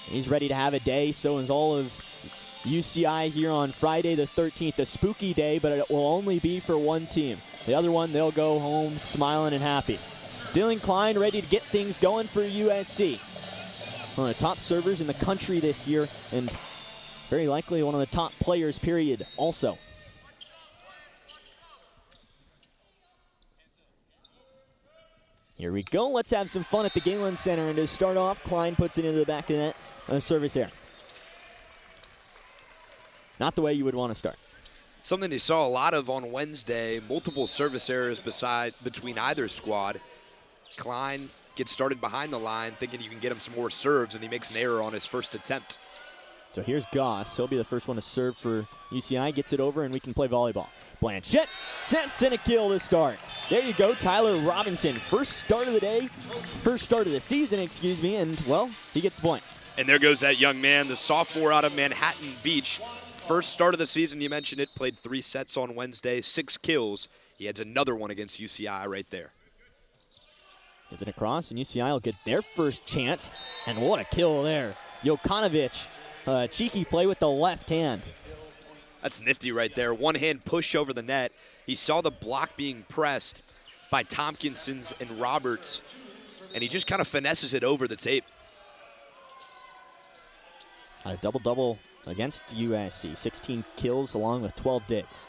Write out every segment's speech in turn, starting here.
He's ready to have a day. So is all of UCI here on Friday the 13th, a spooky day, but it will only be for one team. The other one, they'll go home smiling and happy. Dylan Klein ready to get things going for USC. One of the top servers in the country this year, and very likely one of the top players, period, also. Here we go. Let's have some fun at the Galen Center. And to start off, Klein puts it into the back of the net on a service error. Not the way you would want to start. Something you saw a lot of on Wednesday, multiple service errors between either squad. Klein gets started behind the line, thinking you can get him some more serves, and he makes an error on his first attempt. So here's Goss. He'll be the first one to serve for UCI. Gets it over, and we can play volleyball. Blanchette sets in a kill to start. There you go, Tyler Robinson. First start of the season, excuse me, and, well, he gets the point. And there goes that young man, the sophomore out of Manhattan Beach. First start of the season, you mentioned it, played 3 sets on Wednesday, 6 kills. He adds another one against UCI right there. Gives it across, and UCI will get their first chance. And what a kill there. Jokanovic, cheeky play with the left hand. That's nifty right there. One-hand push over the net. He saw the block being pressed by Tompkinsons and Roberts, and he just kind of finesses it over the tape. A double-double against USC. 16 kills along with 12 digs.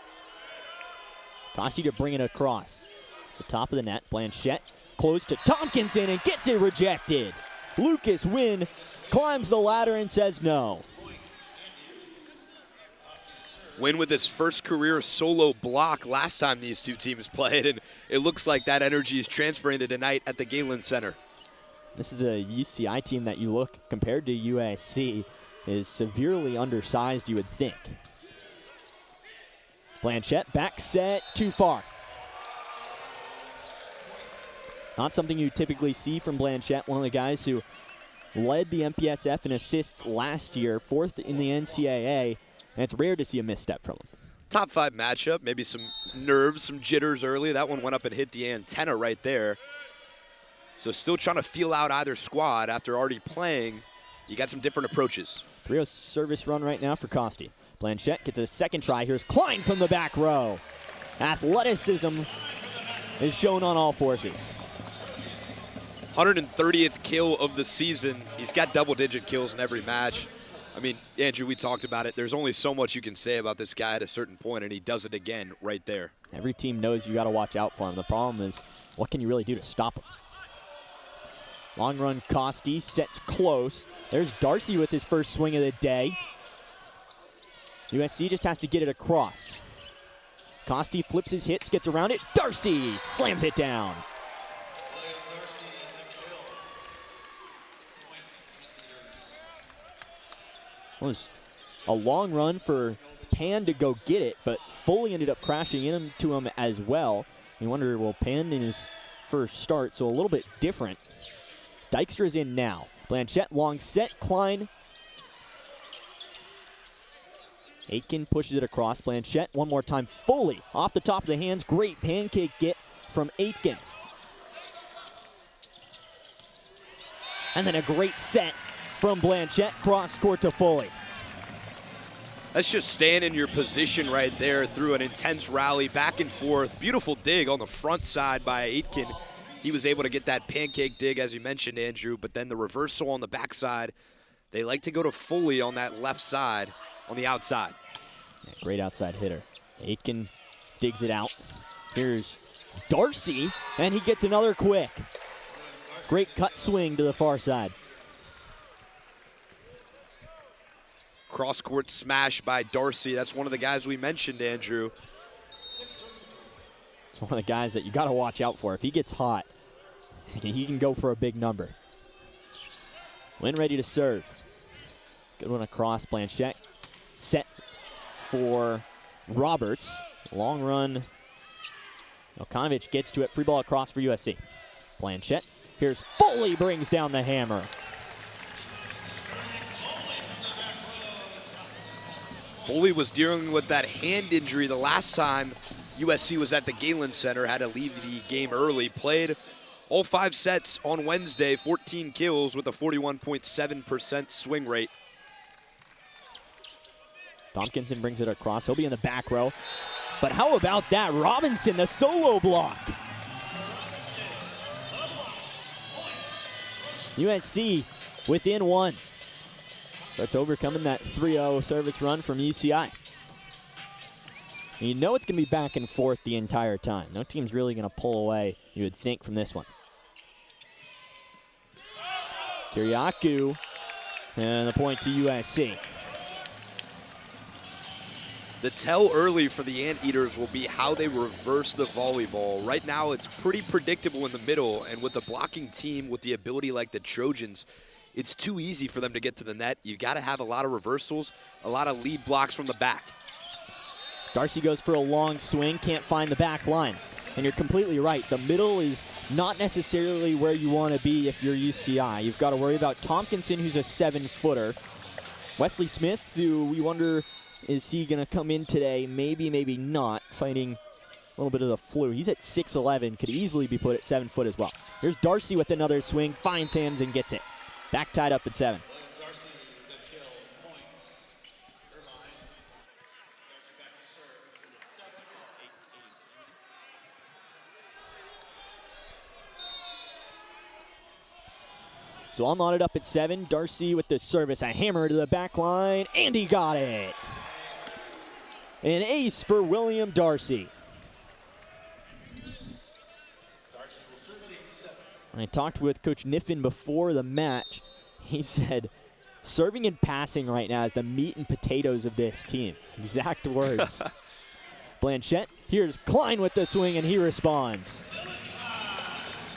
Costi to bring it across. It's the top of the net. Blanchette close to Tompkinson and gets it rejected. Lucas Wynn climbs the ladder and says no. Wynn with his first career solo block last time these two teams played, and it looks like that energy is transferring to tonight at the Galen Center. This is a UCI team that you look, compared to USC, is severely undersized, you would think. Blanchette, back set, too far. Not something you typically see from Blanchette, one of the guys who led the MPSF in assists last year, 4th in the NCAA, and it's rare to see a misstep from him. Top 5 matchup, maybe some nerves, some jitters early. That one went up and hit the antenna right there. So still trying to feel out either squad after already playing. You got some different approaches. 3-0 service run right now for Costi. Blanchette gets a second try. Here's Klein from the back row. Athleticism is shown on all forces. 130th kill of the season. He's got double-digit kills in every match. I mean, Andrew, we talked about it. There's only so much you can say about this guy at a certain point, and he does it again right there. Every team knows you got to watch out for him. The problem is, what can you really do to stop him? Long run, Costi sets close. There's Darcy with his first swing of the day. USC just has to get it across. Costi flips his hits, gets around it. Darcy slams it down. It was a long run for Pan to go get it, but Foley ended up crashing into him as well. You wonder, well, Pan in his first start, so a little bit different. Dykstra's in now. Blanchette, long set, Klein. Aitken pushes it across. Blanchette, one more time. Foley off the top of the hands. Great pancake get from Aitken. And then a great set from Blanchette, cross court to Foley. That's just staying in your position right there through an intense rally, back and forth. Beautiful dig on the front side by Aitken. He was able to get that pancake dig, as you mentioned, Andrew, but then the reversal on the backside. They like to go to Foley on that left side, on the outside. Yeah, great outside hitter. Aitken digs it out. Here's Darcy, and he gets another quick. Great cut swing to the far side. Cross-court smash by Darcy. That's one of the guys we mentioned, Andrew. It's one of the guys that you got to watch out for. If he gets hot, he can go for a big number. Wynn ready to serve. Good one across. Blanchette set for Roberts. Long run. Jokanovic gets to it. Free ball across for USC. Blanchette. Here's Foley, brings down the hammer. Foley was dealing with that hand injury the last time USC was at the Galen Center, had to leave the game early, played All 5 sets on Wednesday, 14 kills with a 41.7% swing rate. Tompkinson brings it across. He'll be in the back row. But how about that? Robinson, the solo block. USC within 1. Starts overcoming that 3-0 service run from UCI. And you know it's going to be back and forth the entire time. No team's really going to pull away, you would think, from this one. Kiriakou, and the point to USC. The tell early for the Anteaters will be how they reverse the volleyball. Right now, it's pretty predictable in the middle, and with a blocking team with the ability like the Trojans, it's too easy for them to get to the net. You got to have a lot of reversals, a lot of lead blocks from the back. Darcy goes for a long swing, can't find the back line. And you're completely right. The middle is not necessarily where you want to be if you're UCI. You've got to worry about Tompkinson, who's a 7-footer. Wesley Smith, who we wonder, is he going to come in today? Maybe, maybe not. Fighting a little bit of the flu. He's at 6'11", could easily be put at 7 foot as well. Here's Darcy with another swing, finds hands and gets it. Back tied up at 7. Darcy, the kill, points. Irvine. Darcy back to serve. 7 for 8. So all knotted up at 7. Darcy with the service, a hammer to the back line, and he got it. An ace for William Darcy. Darcy will serve at 7. I talked with Coach Niffin before the match. He said, serving and passing right now is the meat and potatoes of this team. Exact words. Blanchette, here's Klein with the swing, and he responds.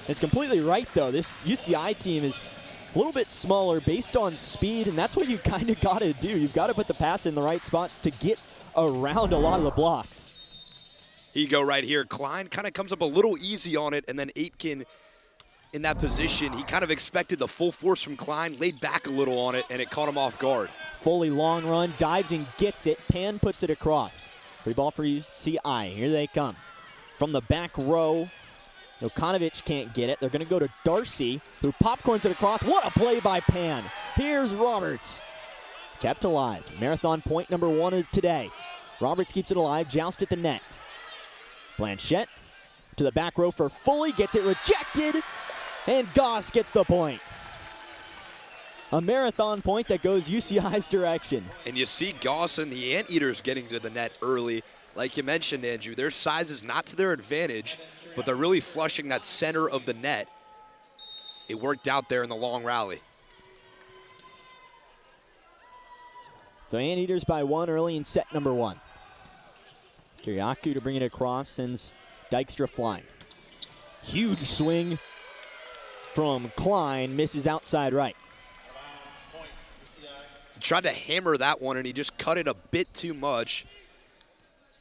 It's completely right, though. This UCI team is a little bit smaller based on speed, and that's what you kind of got to do. You've got to put the pass in the right spot to get around a lot of the blocks. Here you go right here. Klein kind of comes up a little easy on it, and then Aitken in that position, he kind of expected the full force from Klein, laid back a little on it, and it caught him off guard. Foley long run, dives and gets it. Pan puts it across. Free ball for UCI. Here they come. From the back row, Jokanovic can't get it. They're going to go to Darcy, who popcorns it across. What a play by Pan. Here's Roberts. Kept alive. Marathon point number 1 of today. Roberts keeps it alive. Joust at the net. Blanchette to the back row for Foley. Gets it rejected. And Goss gets the point. A marathon point that goes UCI's direction. And you see Goss and the Anteaters getting to the net early. Like you mentioned, Andrew, their size is not to their advantage, but they're really flushing that center of the net. It worked out there in the long rally. So Anteaters by 1 early in set number 1. Kiriakou to bring it across, sends Dykstra flying. Huge swing from Klein, misses outside right. He tried to hammer that one, and he just cut it a bit too much.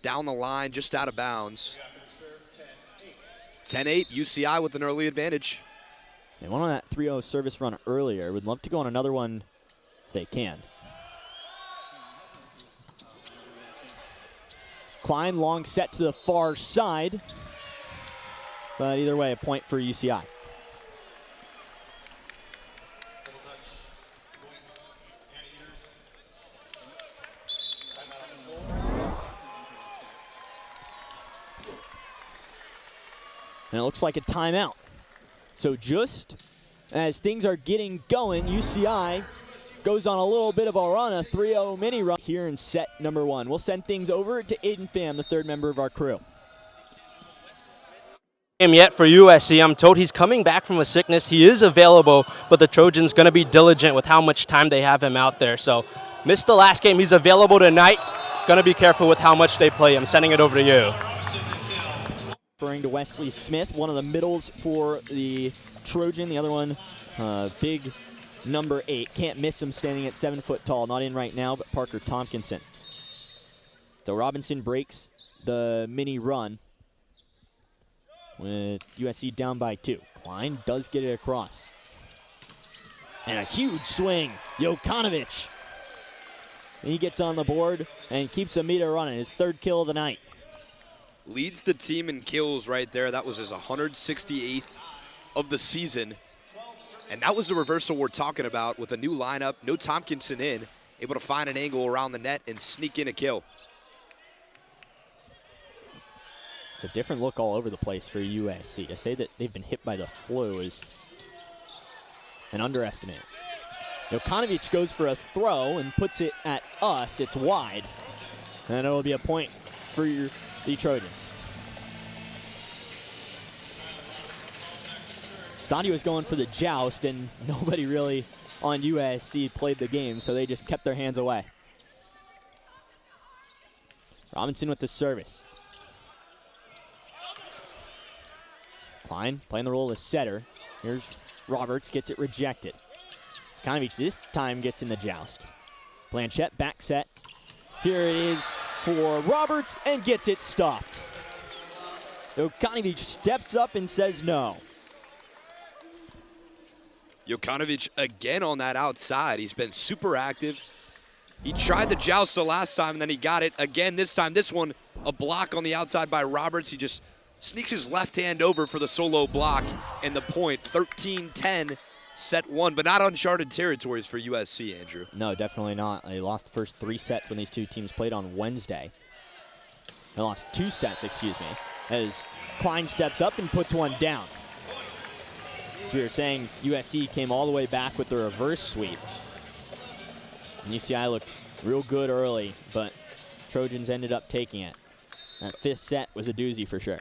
Down the line, just out of bounds. 10-8, UCI with an early advantage. They went on that 3-0 service run earlier. Would love to go on another one if they can. Klein, long set to the far side. But either way, a point for UCI. And it looks like a timeout. So just as things are getting going, UCI goes on a little bit of a run, a 3-0 mini run here in set number 1. We'll send things over to Aiden Pham, the 3rd member of our crew. Yet for USC. I'm told he's coming back from a sickness. He is available, but the Trojans going to be diligent with how much time they have him out there. So missed the last game. He's available tonight. Going to be careful with how much they play him. Sending it over to you. Referring to Wesley Smith, one of the middles for the Trojan. The other one, big number 8. Can't miss him, standing at 7 foot tall. Not in right now, but Parker Tompkinson. So Robinson breaks the mini run with USC down by 2. Klein does get it across. And a huge swing. Jokanovic. He gets on the board and keeps a meter running. His 3rd kill of the night. Leads the team in kills right there. That was his 168th of the season. And that was the reversal we're talking about with a new lineup, no Tompkinson in, able to find an angle around the net and sneak in a kill. It's a different look all over the place for USC. To say that they've been hit by the flu is an underestimate. Jokanovic goes for a throw and puts it at us. It's wide. And it'll be a point for the Trojans. Thought he was going for the joust, and nobody really on USC played the game, so they just kept their hands away. Robinson with the service. Klein playing the role of setter. Here's Roberts, gets it rejected. Jokanovic this time gets in the joust. Blanchette back set. Here it is for Roberts and gets it stopped. Jokanovic steps up and says no. Jokanovic again on that outside. He's been super active. He tried the joust the last time, and then he got it again this time. This one, a block on the outside by Roberts. He just sneaks his left hand over for the solo block, and the point, 13-10, set one, but not uncharted territories for USC, Andrew. No, definitely not. They lost the first 3 sets when these two teams played on Wednesday. They lost 2 sets, excuse me, as Klein steps up and puts one down. We were saying USC came all the way back with the reverse sweep. And UCI looked real good early, but Trojans ended up taking it. That 5th set was a doozy for sure.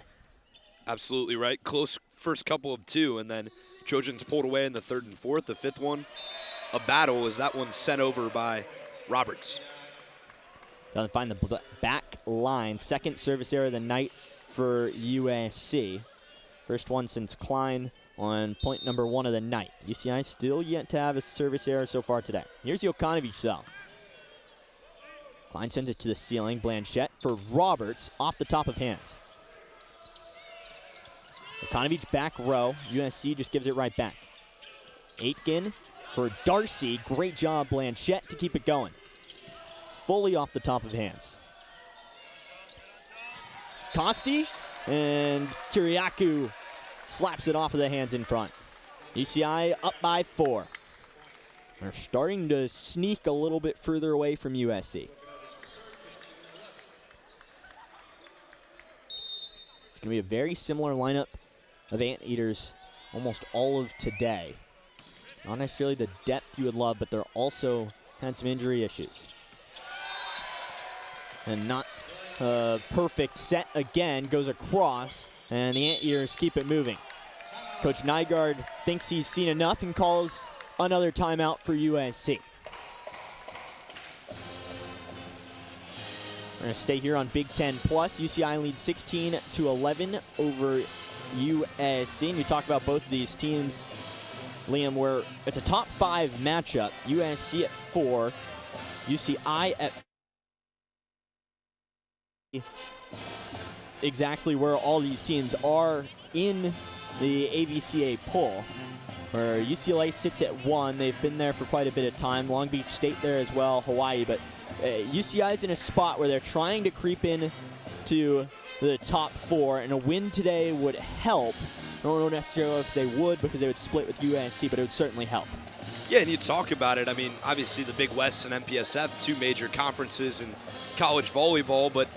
Absolutely right. Close first couple of 2, and then Trojans pulled away in the 3rd and 4th. The 5th one, a battle, as that one sent over by Roberts. Doesn't find the back line. 2nd service error of the night for USC. First one since Klein on point number 1 of the night. UCI still yet to have a service error so far today. Here's Jokanovic though. Klein sends it to the ceiling. Blanchette for Roberts off the top of hands. Jokanovic back row. USC just gives it right back. Aitken for Darcy. Great job, Blanchette, to keep it going. Fully off the top of hands. Costi and Kiriakou slaps it off of the hands in front. UCI up by 4. They're starting to sneak a little bit further away from USC. It's going to be a very similar lineup of Anteaters almost all of today. Not necessarily the depth you would love, but they're also had some injury issues. And not a perfect set again, goes across, and the Anteaters keep it moving. Coach Nygaard thinks he's seen enough and calls another timeout for USC. We're going to stay here on Big Ten Plus. UCI leads 16-11 over USC. And you talk about both of these teams, Liam, where it's a top 5 matchup. USC at 4, UCI at exactly where all these teams are in the AVCA poll, where UCLA sits at 1. They've been there for quite a bit of time. Long Beach State there as well, Hawaii, but UCI is in a spot where they're trying to creep in to the top 4, and a win today would help. I don't know necessarily if they would, because they would split with USC, but it would certainly help. Yeah, and you talk about it. I mean, obviously the Big West and MPSF, 2 major conferences in college volleyball, but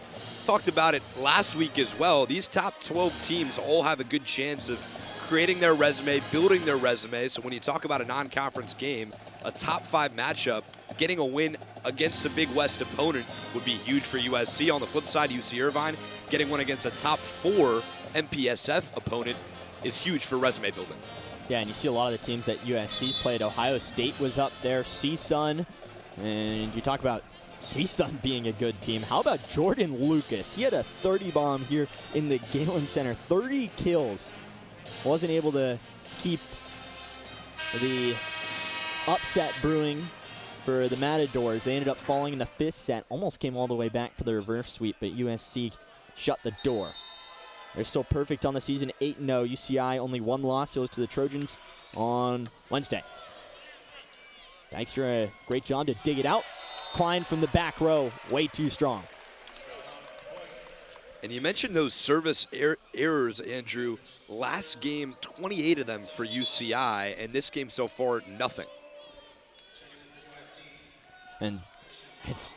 talked about it last week as well. These top 12 teams all have a good chance of creating their resume, building their resume. So when you talk about a non-conference game, a top 5 matchup, getting a win against a Big West opponent would be huge for USC. On the flip side, UC Irvine getting one against a top 4 MPSF opponent is huge for resume building. Yeah, and you see a lot of the teams that USC played. Ohio State was up there, CSUN, and you talk about CSUN being a good team. How about Jordan Lucas? He had a 30 bomb here in the Galen Center, 30 kills. Wasn't able to keep the upset brewing for the Matadors. They ended up falling in the 5th set, almost came all the way back for the reverse sweep, but USC shut the door. They're still perfect on the season, 8-0. UCI only 1 loss, goes to the Trojans on Wednesday. Dykstra, a great job to dig it out. Klein from the back row, way too strong. And you mentioned those service errors, Andrew. Last game, 28 of them for UCI, and this game so far, nothing. And it's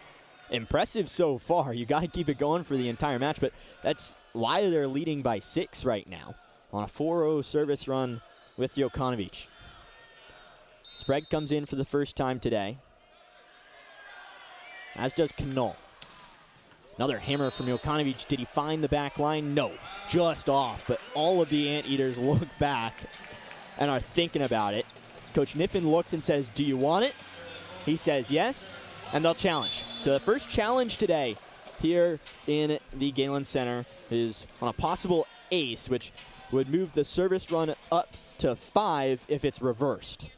impressive so far. You got to keep it going for the entire match, but that's why they're leading by 6 right now on a 4-0 service run with Jokanovic. Sprague comes in for the first time today, as does Knoll. Another hammer from Jokanovic. Did he find the back line? No, just off. But all of the Anteaters look back and are thinking about it. Coach Kniffen looks and says, do you want it? He says yes, and they'll challenge. So the first challenge today here in the Galen Center is on a possible ace, which would move the service run up to 5 if it's reversed.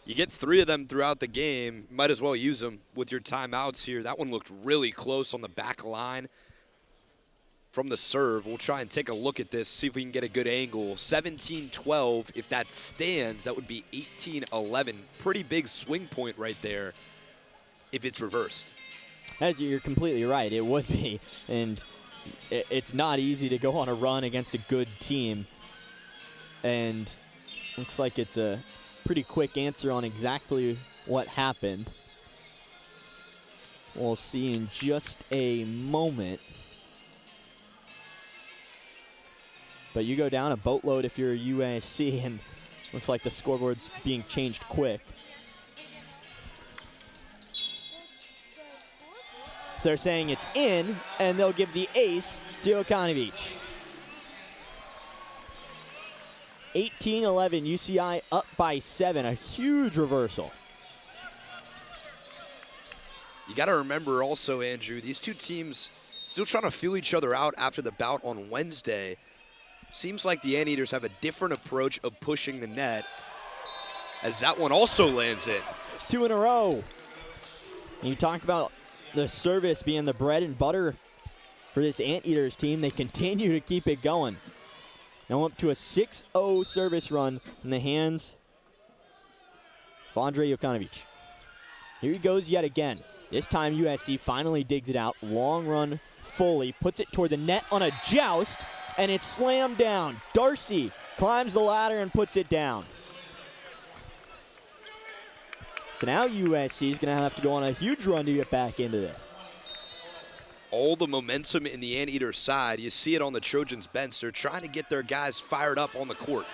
You get 3 of them throughout the game. Might as well use them with your timeouts here. That one looked really close on the back line from the serve. We'll try and take a look at this, see if we can get a good angle. 17-12. If that stands, that would be 18-11. Pretty big swing point right there if it's reversed. You're completely right. It would be. And it's not easy to go on a run against a good team. And looks like it's a pretty quick answer on exactly what happened. We'll see in just a moment. But you go down a boatload if you're a USC, and looks like the scoreboard's being changed quick. So they're saying it's in, and they'll give the ace to Jokanovic. 18-11, UCI up by 7, a huge reversal. You got to remember also, Andrew, these two teams still trying to feel each other out after the bout on Wednesday. Seems like the Anteaters have a different approach of pushing the net, as that one also lands in. 2 in a row. And you talk about the service being the bread and butter for this Anteaters team. They continue to keep it going. Now up to a 6-0 service run in the hands of Andre Jokanovic. Here he goes yet again. This time USC finally digs it out. Long run, Foley puts it toward the net on a joust, and it's slammed down. Darcy climbs the ladder and puts it down. So now USC is going to have to go on a huge run to get back into this. All the momentum in the Anteater side. You see it on the Trojans bench. They're trying to get their guys fired up on the court.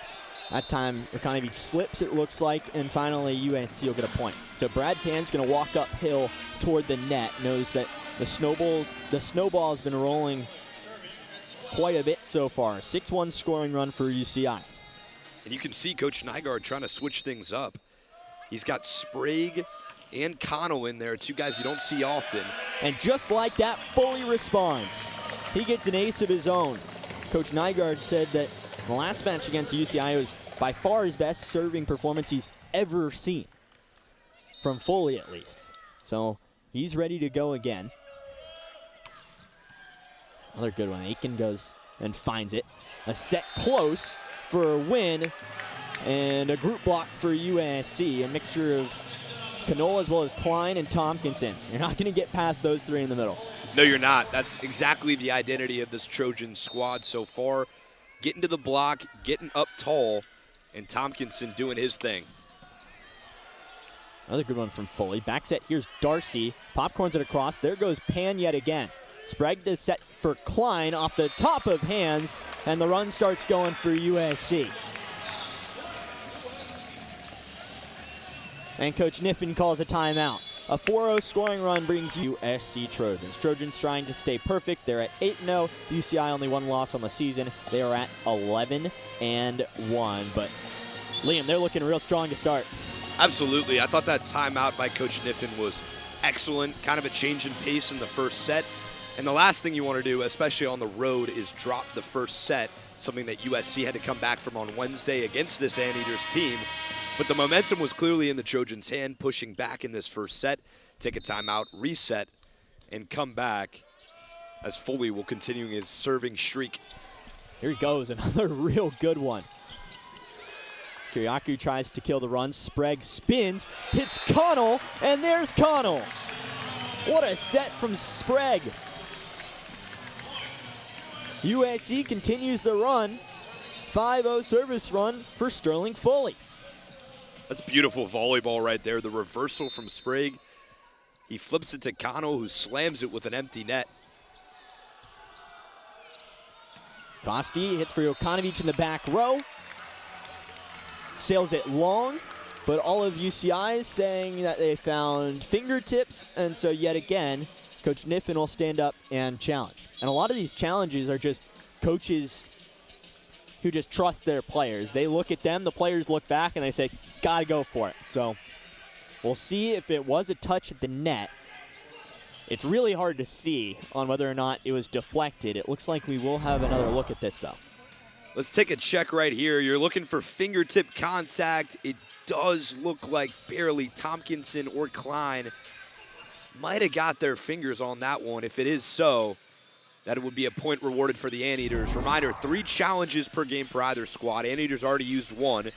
That time, Jokanovic slips, it looks like, and finally USC will get a point. So Brad Pan's going to walk uphill toward the net. Knows that the snowball has been rolling quite a bit so far. 6-1 scoring run for UCI. And you can see Coach Nygaard trying to switch things up. He's got Sprague and Connell in there, 2 guys you don't see often. And just like that, Foley responds. He gets an ace of his own. Coach Nygaard said that the last match against UCI was by far his best serving performance he's ever seen. From Foley, at least. So he's ready to go again. Another good one. Aiken goes and finds it. A set close for a win. And a group block for USC. A mixture of Knoll as well as Klein and Tompkinson. You're not going to get past those 3 in the middle. No, you're not. That's exactly the identity of this Trojan squad so far. Getting to the block, getting up tall, and Tompkinson doing his thing. Another good one from Foley. Back set, here's Darcy. Popcorns it across. There goes Pan yet again. Sprague does set for Klein off the top of hands, and the run starts going for USC. And Coach Kniffen calls a timeout. A 4-0 scoring run brings USC Trojans. Trojans trying to stay perfect. They're at 8-0. UCI only 1 loss on the season. They are at 11-1. But Liam, they're looking real strong to start. Absolutely. I thought that timeout by Coach Kniffen was excellent. Kind of a change in pace in the first set. And the last thing you want to do, especially on the road, is drop the first set. Something that USC had to come back from on Wednesday against this Anteaters team. But the momentum was clearly in the Trojans' hand, pushing back in this first set, take a timeout, reset, and come back as Foley will continue his serving streak. Here he goes, another real good one. Kiriakou tries to kill the run. Sprague spins, hits Connell, and there's Connell. What a set from Sprague. USC continues the run. 5-0 service run for Sterling Foley. That's beautiful volleyball right there. The reversal from Sprague. He flips it to Kano, who slams it with an empty net. Kosti hits for Jokanovic in the back row. Sails it long, but all of UCI is saying that they found fingertips, and so yet again, Coach Niffen will stand up and challenge. And a lot of these challenges are just coaches who just trust their players. They look at them, the players look back, and they say, gotta go for it. So we'll see if it was a touch at the net. It's really hard to see on whether or not it was deflected. It looks like we will have another look at this, though. Let's take a check right here. You're looking for fingertip contact. It does look like barely Tompkinson or Klein might have got their fingers on that one. If it is so, that would be a point rewarded for the Anteaters. Reminder, 3 challenges per game per either squad. Anteaters already used 1.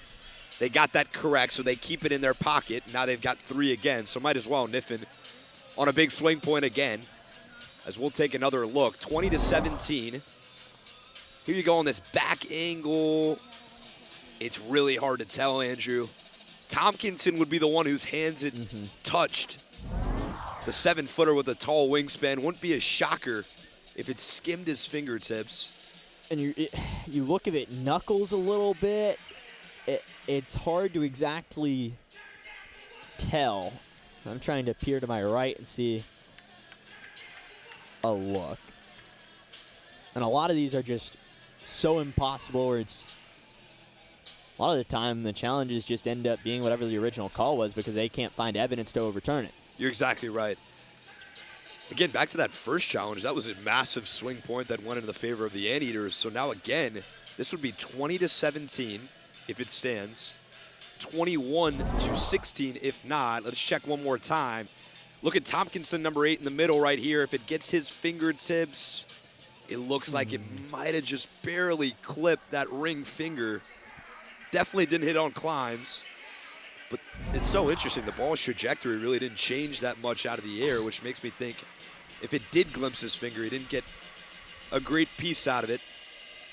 They got that correct, so they keep it in their pocket. Now they've got 3 again, so might as well. Niffen on a big swing point again, as we'll take another look. 20-17. Here you go on this back angle. It's really hard to tell, Andrew. Tompkinson would be the one whose hands it touched. The 7-footer with a tall wingspan. Wouldn't be a shocker if it skimmed his fingertips. And you look at it knuckles a little bit. It's hard to exactly tell. I'm trying to peer to my right and see a look. And a lot of these are just so impossible where it's a lot of the time the challenges just end up being whatever the original call was because they can't find evidence to overturn it. You're exactly right. Again, back to that first challenge, that was a massive swing point that went into the favor of the Anteaters. So now again, this would be 20-17 if it stands. 21-16 if not. Let's check one more time. Look at Tompkinson, number 8 in the middle right here. If it gets his fingertips, it looks like it might have just barely clipped that ring finger. Definitely didn't hit on Klein's. But it's so interesting. The ball's trajectory really didn't change that much out of the air, which makes me think if it did glimpse his finger, he didn't get a great piece out of it.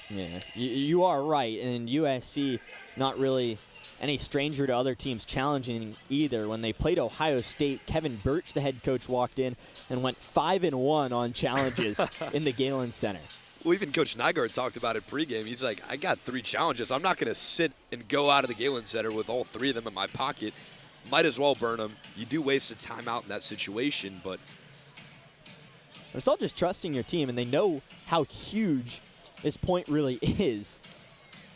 Yeah, you are right. And USC, not really any stranger to other teams challenging either. When they played Ohio State, Kevin Birch, the head coach, walked in and went 5-1 on challenges in the Galen Center. Well, even Coach Nygaard talked about it pregame. He's like, I got 3 challenges. I'm not going to sit and go out of the Galen Center with all 3 of them in my pocket. Might as well burn them. You do waste a timeout in that situation, but it's all just trusting your team, and they know how huge this point really is.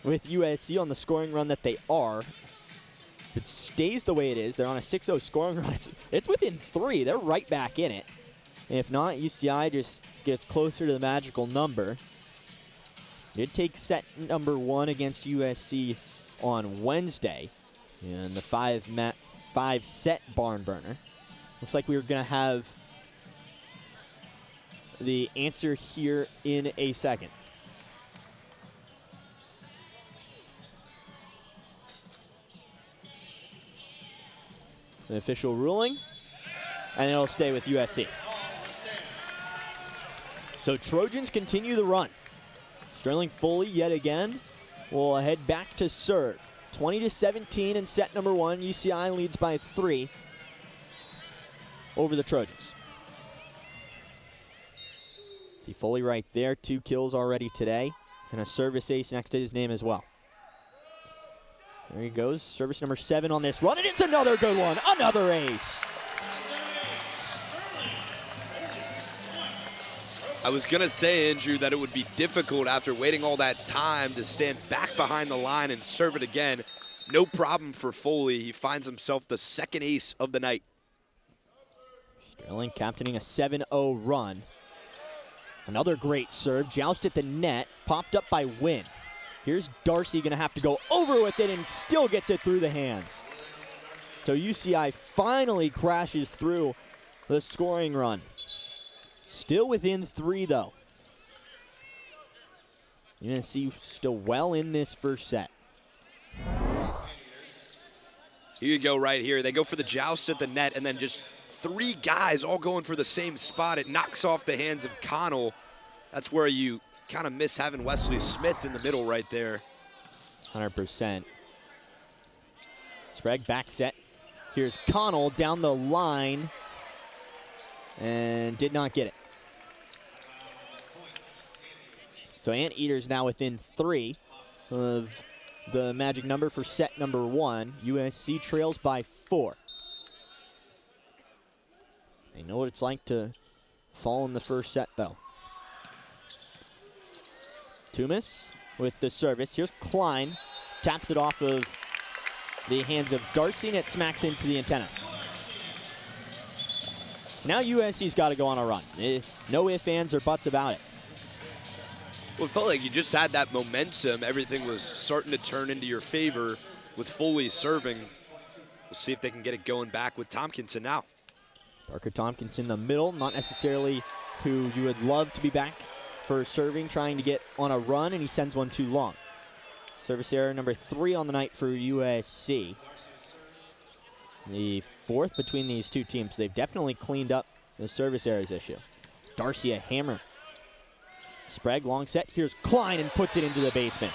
With USC on the scoring run that they are, if it stays the way it is, they're on a 6-0 scoring run. It's within 3. They're right back in it. And if not, UCI just gets closer to the magical number. Did take set number 1 against USC on Wednesday in the 5-set barn burner. Looks like we were going to have the answer here in a second. The official ruling, and it'll stay with USC. So Trojans continue the run. Sterling Foley yet again will head back to serve. 20-17 in set number 1. UCI leads by 3 over the Trojans. See Foley right there, 2 kills already today, and a service ace next to his name as well. There he goes, service number 7 on this run, and it's another good one, another ace. I was going to say, Andrew, that it would be difficult after waiting all that time to stand back behind the line and serve it again. No problem for Foley. He finds himself the 2nd ace of the night. Sterling captaining a 7-0 run. Another great serve, joust at the net, popped up by Wynn. Here's Darcy going to have to go over with it and still gets it through the hands. So UCI finally crashes through the scoring run. Still within 3, though. You're going to see still well in this first set. Here you go right here. They go for the joust at the net, and then just 3 guys all going for the same spot. It knocks off the hands of Connell. That's where you kind of miss having Wesley Smith in the middle right there. 100%. Sprague back set. Here's Connell down the line and did not get it. So Anteaters now within 3 of the magic number for set number 1. USC trails by 4. They know what it's like to fall in the first set, though. Toomas with the service. Here's Klein. Taps it off of the hands of Darcy, and it smacks into the antenna. So now USC's got to go on a run. No ifs, ands, or buts about it. Well, it felt like you just had that momentum. Everything was starting to turn into your favor with Foley serving. We'll see if they can get it going back with Tompkinson now. Parker Tompkinson in the middle, not necessarily who you would love to be back for serving, trying to get on a run, and he sends one too long. Service error number 3 on the night for USC. The 4th between these two teams. They've definitely cleaned up the service errors issue. Darcy a hammer. Sprague long set. Here's Klein and puts it into the basement.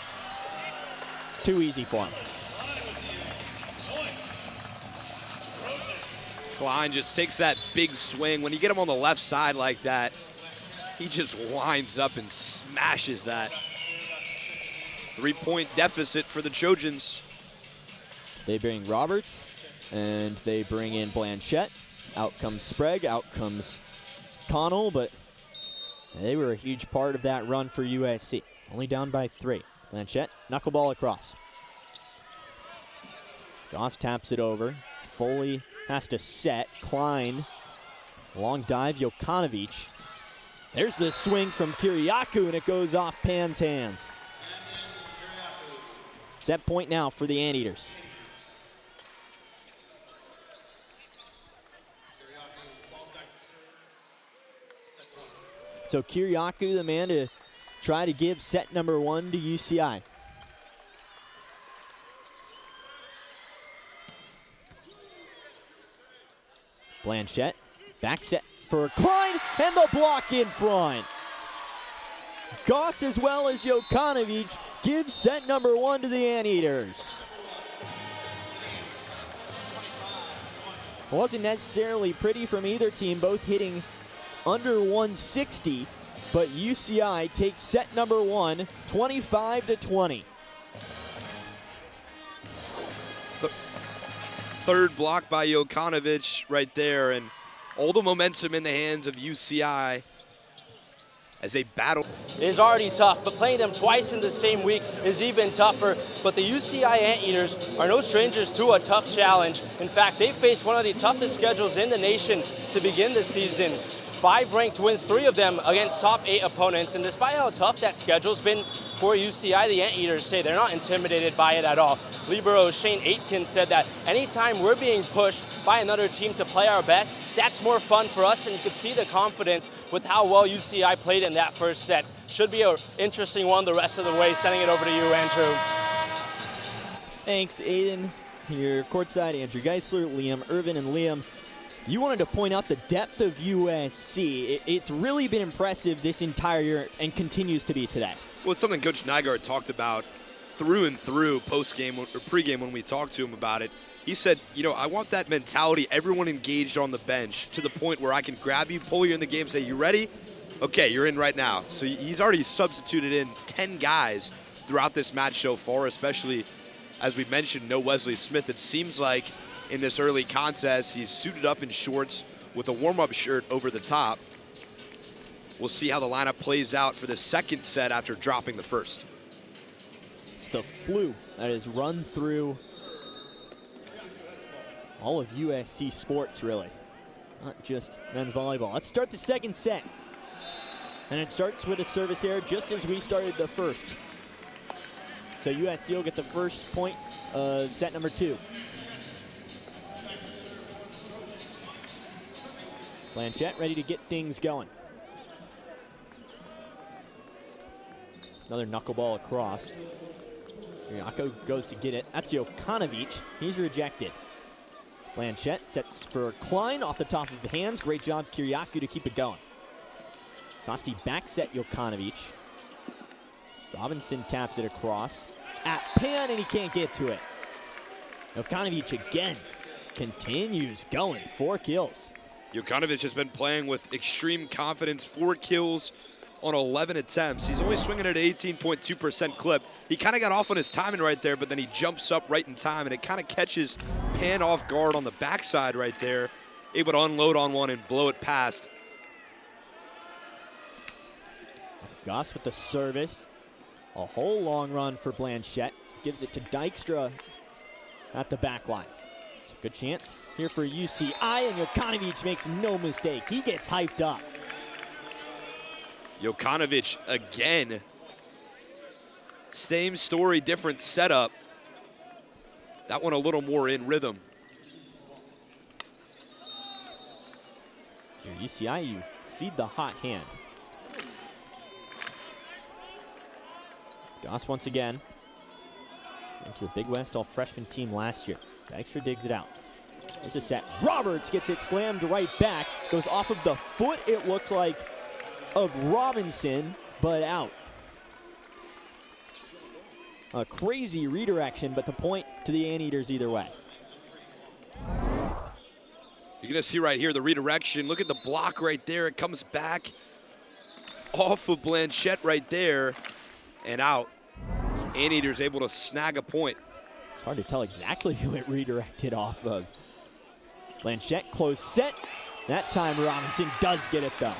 Too easy for him. Klein just takes that big swing. When you get him on the left side like that, he just winds up and smashes that. 3-point deficit for the Trojans. They bring Roberts, and they bring in Blanchette. Out comes Sprague, out comes Connell, but they were a huge part of that run for USC. Only down by 3. Blanchette, knuckleball across. Goss taps it over. Foley has to set. Klein, long dive, Jokanovic. There's the swing from Kiriakou, and it goes off Pan's hands. Set point now for the Anteaters. So Kiriakou, the man to try to give set number 1 to UCI. Blanchette, back set for Klein, and the block in front. Goss as well as Jokanovic gives set number 1 to the Anteaters. Wasn't necessarily pretty from either team, both hitting under 160, but UCI takes set number 1, 25-20. Third block by Jokanovic right there, and all the momentum in the hands of UCI as they battle. It is already tough, but playing them twice in the same week is even tougher. But the UCI Anteaters are no strangers to a tough challenge. In fact, they face one of the toughest schedules in the nation to begin the season. 5 ranked wins, 3 of them against top 8 opponents. And despite how tough that schedule's been for UCI, the Anteaters say they're not intimidated by it at all. Libero Shane Aitken said that anytime we're being pushed by another team to play our best, that's more fun for us, and you could see the confidence with how well UCI played in that first set. Should be an interesting one the rest of the way. Sending it over to you, Andrew. Thanks, Aiden. Here courtside, Andrew Geisler, Liam Irvin, and Liam. You wanted to point out the depth of USC. It's really been impressive this entire year and continues to be today. Well, it's something Coach Nygaard talked about through and through post-game or pre-game when we talked to him about it. He said, you know, I want that mentality, everyone engaged on the bench to the point where I can grab you, pull you in the game, say, you ready? Okay, you're in right now. So he's already substituted in 10 guys throughout this match so far, especially, as we mentioned, no Wesley Smith. It seems like in this early contest, he's suited up in shorts with a warm-up shirt over the top. We'll see how the lineup plays out for the second set after dropping the first. It's the flu that has run through all of USC sports, really, not just men's volleyball. Let's start the second set. And it starts with a service error just as we started the first. So USC will get the first point of set number 2. Blanchette ready to get things going. Another knuckleball across. Kiriakou goes to get it. That's Jokanovic. He's rejected. Blanchette sets for Klein off the top of the hands. Great job, Kiriakou, to keep it going. Costi back set Jokanovic. Robinson taps it across. At pan, and he can't get to it. Jokanovic again continues going. 4 kills. Jokanovic has been playing with extreme confidence. 4 kills on 11 attempts. He's only swinging at an 18.2% clip. He kind of got off on his timing right there, but then he jumps up right in time, and it kind of catches Pan off guard on the backside right there. Able to unload on one and blow it past. Goss with the service. A whole long run for Blanchette. Gives it to Dykstra at the back line. So good chance here for UCI, and Jokanovic makes no mistake. He gets hyped up. Jokanovic again. Same story, different setup. That one a little more in rhythm. Here, UCI, you feed the hot hand. Goss once again into the Big West all-freshman team last year. Dykstra digs it out. There's a set. Roberts gets it slammed right back. Goes off of the foot, it looked like, of Robinson, but out. A crazy redirection, but the point to the Anteaters either way. You're gonna see right here the redirection. Look at the block right there. It comes back off of Blanchette right there and out. Anteaters able to snag a point. It's hard to tell exactly who it redirected off of. Blanchette, close set. That time Robinson does get it though.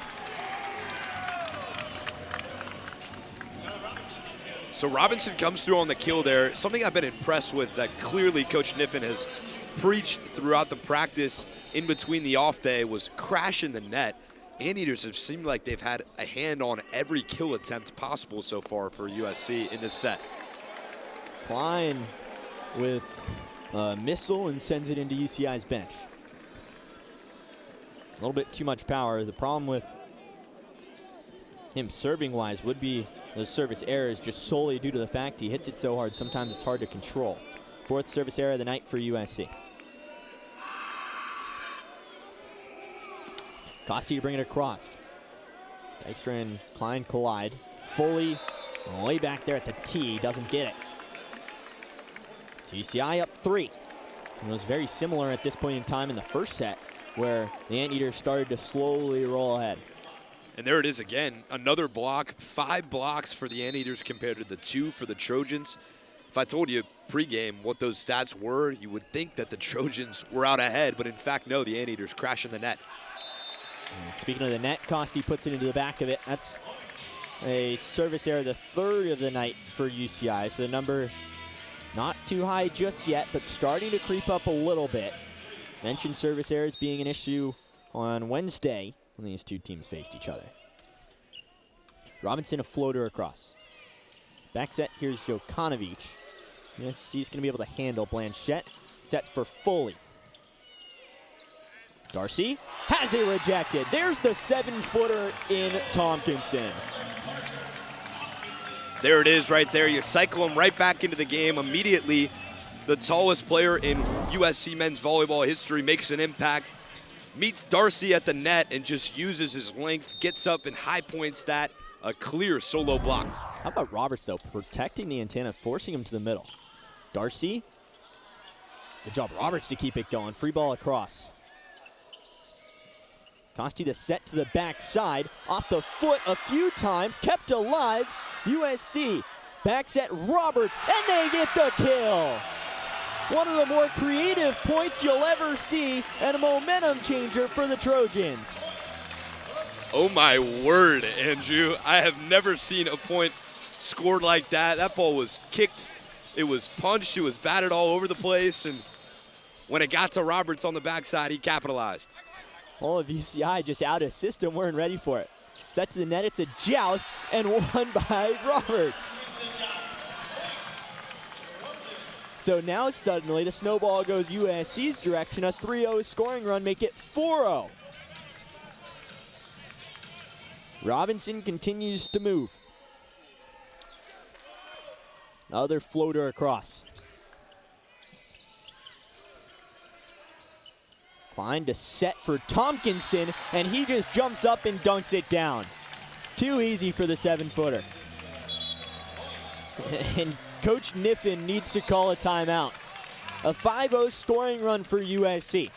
So Robinson comes through on the kill there. Something I've been impressed with that clearly Coach Niffen has preached throughout the practice in between the off day was crashing the net. Anteaters have seemed like they've had a hand on every kill attempt possible so far for USC in this set. Klein with a missile and sends it into UCI's bench. A little bit too much power. The problem with him serving-wise would be those service errors just solely due to the fact he hits it so hard. Sometimes it's hard to control. 4th service error of the night for USC. Costi to bring it across. Dykstra and Klein collide. Foley way back there at the tee, doesn't get it. So UCI up 3. It was very similar at this point in time in the first set where the Anteaters started to slowly roll ahead. And there it is again, another block. 5 blocks for the Anteaters compared to the 2 for the Trojans. If I told you pregame what those stats were, you would think that the Trojans were out ahead, but in fact, no, the Anteaters crashing the net. And speaking of the net, Costi puts it into the back of it. That's a service error, the 3rd of the night for UCI. So the number not too high just yet, but starting to creep up a little bit. Mentioned service errors being an issue on Wednesday when these two teams faced each other. Robinson a floater across. Back set, here's Jokanovic. Yes, he's going to be able to handle Blanchette. Sets for Foley. Darcy has it rejected. There's the 7-footer in Tompkinson. There it is right there. You cycle him right back into the game immediately. The tallest player in USC men's volleyball history makes an impact. Meets Darcy at the net and just uses his length, gets up and high points that. A clear solo block. How about Roberts, though, protecting the antenna, forcing him to the middle. Darcy, good job, Roberts, to keep it going. Free ball across. Costi the set to the backside, off the foot a few times, kept alive. USC back set Roberts, and they get the kill. One of the more creative points you'll ever see, and a momentum changer for the Trojans. Oh my word, Andrew. I have never seen a point scored like that. That ball was kicked, it was punched, it was batted all over the place, and when it got to Roberts on the backside, he capitalized. All of UCI just out of system, weren't ready for it. Set to the net, it's a joust, and won by Roberts. So now suddenly the snowball goes USC's direction. A 3-0 scoring run, make it 4-0. Robinson continues to move. Another floater across. Klein to set for Tompkinson, and he just jumps up and dunks it down. Too easy for the 7-footer. and Coach Niffen needs to call a timeout. A 5-0 scoring run for USC.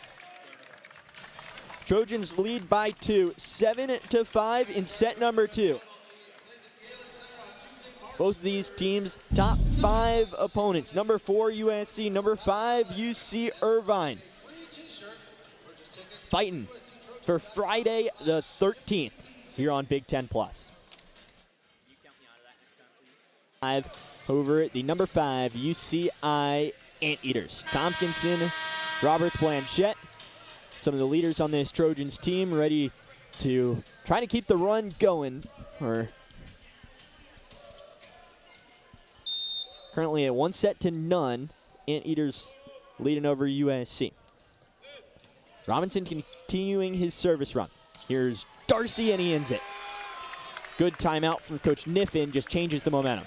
Trojans lead by 2, 7-5 in set number 2. Both of these teams top 5 opponents. Number 4 USC, number 5 UC Irvine. Fighting for Friday the 13th here on Big Ten Plus. 5 over the number 5 UCI Anteaters. Tompkinson, Roberts, Blanchette, some of the leaders on this Trojans team ready to try to keep the run going. Currently at 1-0. Anteaters leading over USC. Robinson continuing his service run. Here's Darcy, and he ends it. Good timeout from Coach Niffen, just changes the momentum.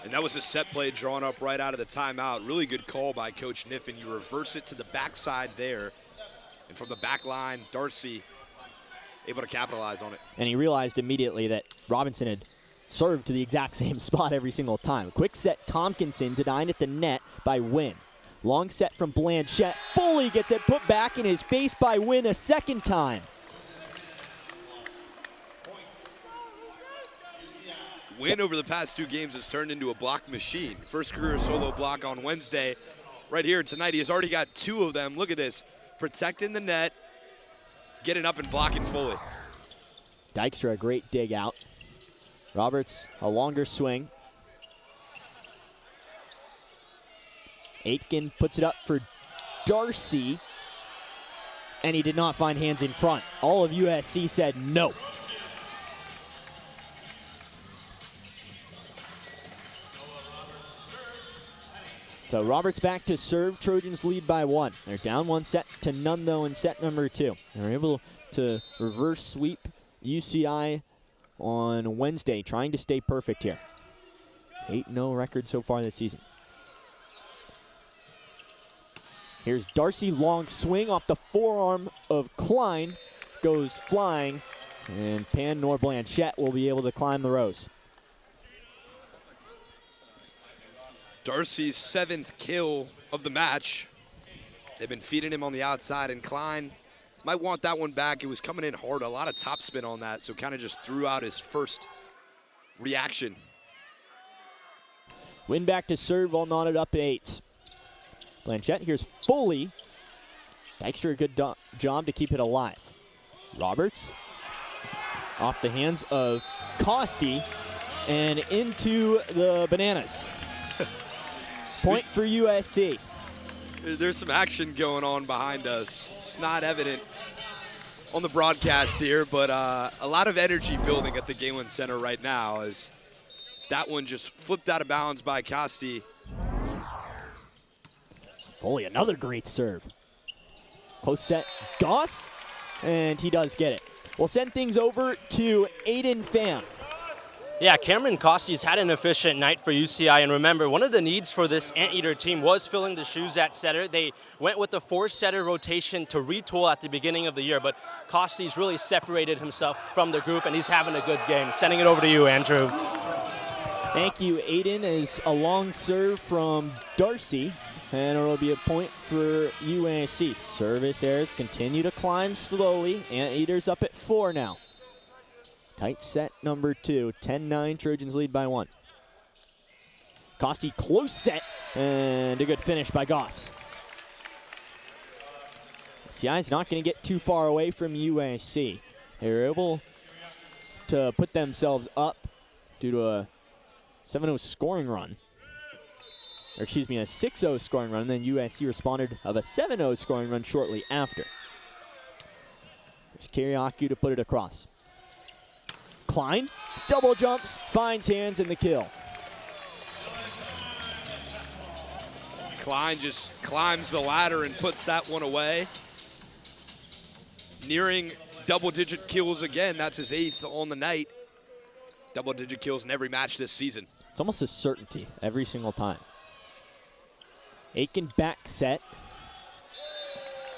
And that was a set play drawn up right out of the timeout. Really good call by Coach Niffen. You reverse it to the backside there. And from the back line, Darcy able to capitalize on it. And he realized immediately that Robinson had served to the exact same spot every single time. Quick set Tompkinson denied at the net by Wynn. Long set from Blanchette. Foley gets it put back in his face by Wynn a second time. Wynn over the past 2 games has turned into a block machine. First career solo block on Wednesday. Right here tonight, he has already got 2 of them. Look at this. Protecting the net, getting up and blocking Foley. Dykstra, a great dig out. Roberts, a longer swing. Aitken puts it up for Darcy, and he did not find hands in front. All of USC said no. So Roberts back to serve. Trojans lead by 1. They're down 1-0 though in set number 2. They're able to reverse sweep UCI on Wednesday, trying to stay perfect here. 8-0 record so far this season. Here's Darcy, long swing off the forearm of Klein. Goes flying, and Pan nor Blanchette will be able to climb the rows. Darcy's 7th kill of the match. They've been feeding him on the outside, and Klein might want that one back. It was coming in hard, a lot of topspin on that, so kind of just threw out his first reaction. Win back to serve, all knotted up at 8. Blanchette, here's Foley. Dykstra, a good job to keep it alive. Roberts, off the hands of Costi, and into the bananas. Point for USC. There's some action going on behind us. It's not evident on the broadcast here, but a lot of energy building at the Galen Center right now as that one just flipped out of bounds by Costi. Foley, another great serve. Close set, Goss, and he does get it. We'll send things over to Aiden Pham. Yeah, Cameron Costi's had an efficient night for UCI, and remember, one of the needs for this Anteater team was filling the shoes at setter. They went with the 4-setter rotation to retool at the beginning of the year, but Costi's really separated himself from the group, and he's having a good game. Sending it over to you, Andrew. Thank you, Aiden, as a long serve from Darcy, and it will be a point for USC. Service errors continue to climb slowly. Anteaters up at 4 now. Tight set number 2, 10-9, Trojans lead by 1. Costi, close set, and a good finish by Goss. CI's not going to get too far away from USC. They're able to put themselves up due to a 7-0 scoring run. Or excuse me, a 6-0 scoring run, and then USC responded of a 7-0 scoring run shortly after. There's Kiriakou to put it across. Klein, double jumps, finds hands in the kill. Klein just climbs the ladder and puts that one away. Nearing double-digit kills again. That's his 8th on the night. Double-digit kills in every match this season. It's almost a certainty every single time. Aitken back set.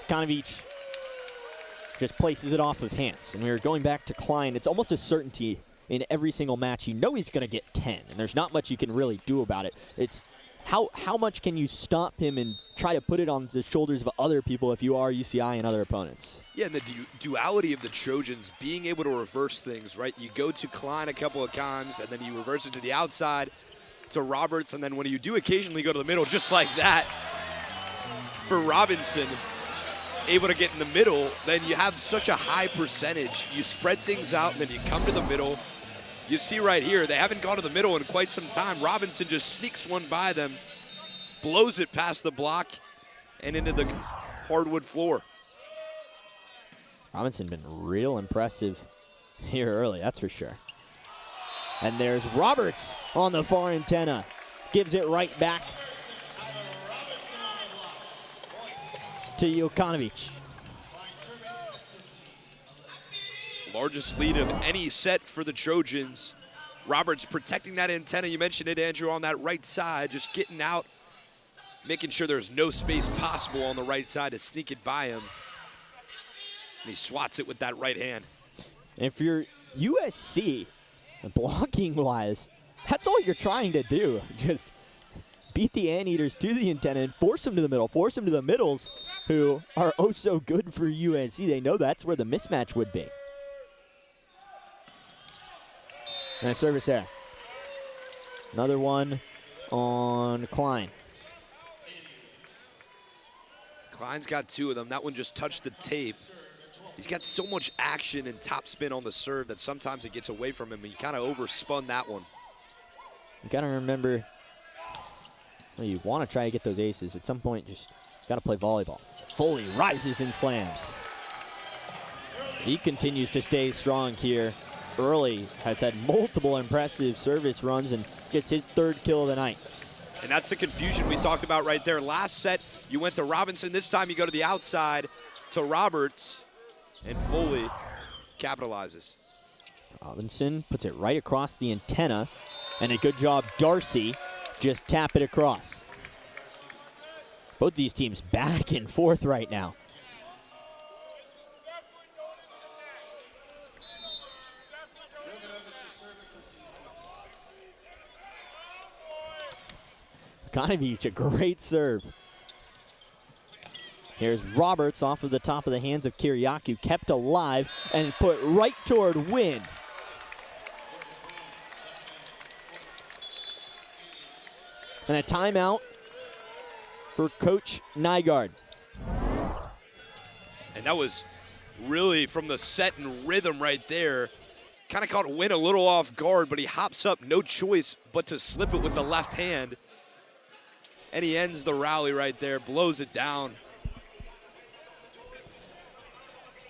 Kanovich just places it off of hands. And we are going back to Klein. It's almost a certainty in every single match, you know he's going to get 10, and there's not much you can really do about it. It's how much can you stop him and try to put it on the shoulders of other people if you are UCI and other opponents? Yeah, and the duality of the Trojans being able to reverse things, right? You go to Klein a couple of times, and then you reverse it to the outside to Roberts, and then when you do occasionally go to the middle, just like that, for Robinson, able to get in the middle, then you have such a high percentage. You spread things out, and then you come to the middle. You see right here, they haven't gone to the middle in quite some time. Robinson just sneaks one by them, blows it past the block, and into the hardwood floor. Robinson been real impressive here early, that's for sure. And there's Roberts on the far antenna. Gives it right back to Jokanovic. Largest lead of any set for the Trojans. Roberts protecting that antenna. You mentioned it, Andrew, on that right side, just getting out, making sure there's no space possible on the right side to sneak it by him. And he swats it with that right hand. If you're USC, blocking-wise, that's all you're trying to do. Just beat the anteaters to the antenna and force them to the middle, force them to the middles, who are oh so good for USC. They know that's where the mismatch would be. And a service there. Another one on Klein. Klein's got two of them. That one just touched the tape. He's got so much action and topspin on the serve that sometimes it gets away from him, and he kind of overspun that one. You got to remember, well, you want to try to get those aces. At some point, just got to play volleyball. Foley rises and slams. He continues to stay strong here. Early has had multiple impressive service runs and gets his third kill of the night. And that's the confusion we talked about right there. Last set, you went to Robinson. This time you go to the outside to Roberts, and Foley capitalizes. Robinson puts it right across the antenna, and a good job, Darcy, just tap it across. Both these teams back and forth right now. Jokanovic, a great serve. Here's Roberts off of the top of the hands of Kiriakou, kept alive and put right toward win. And a timeout for Coach Nygaard. And that was really from the set and rhythm right there. Kind of caught Win a little off guard, but he hops up, no choice but to slip it with the left hand. And he ends the rally right there, blows it down.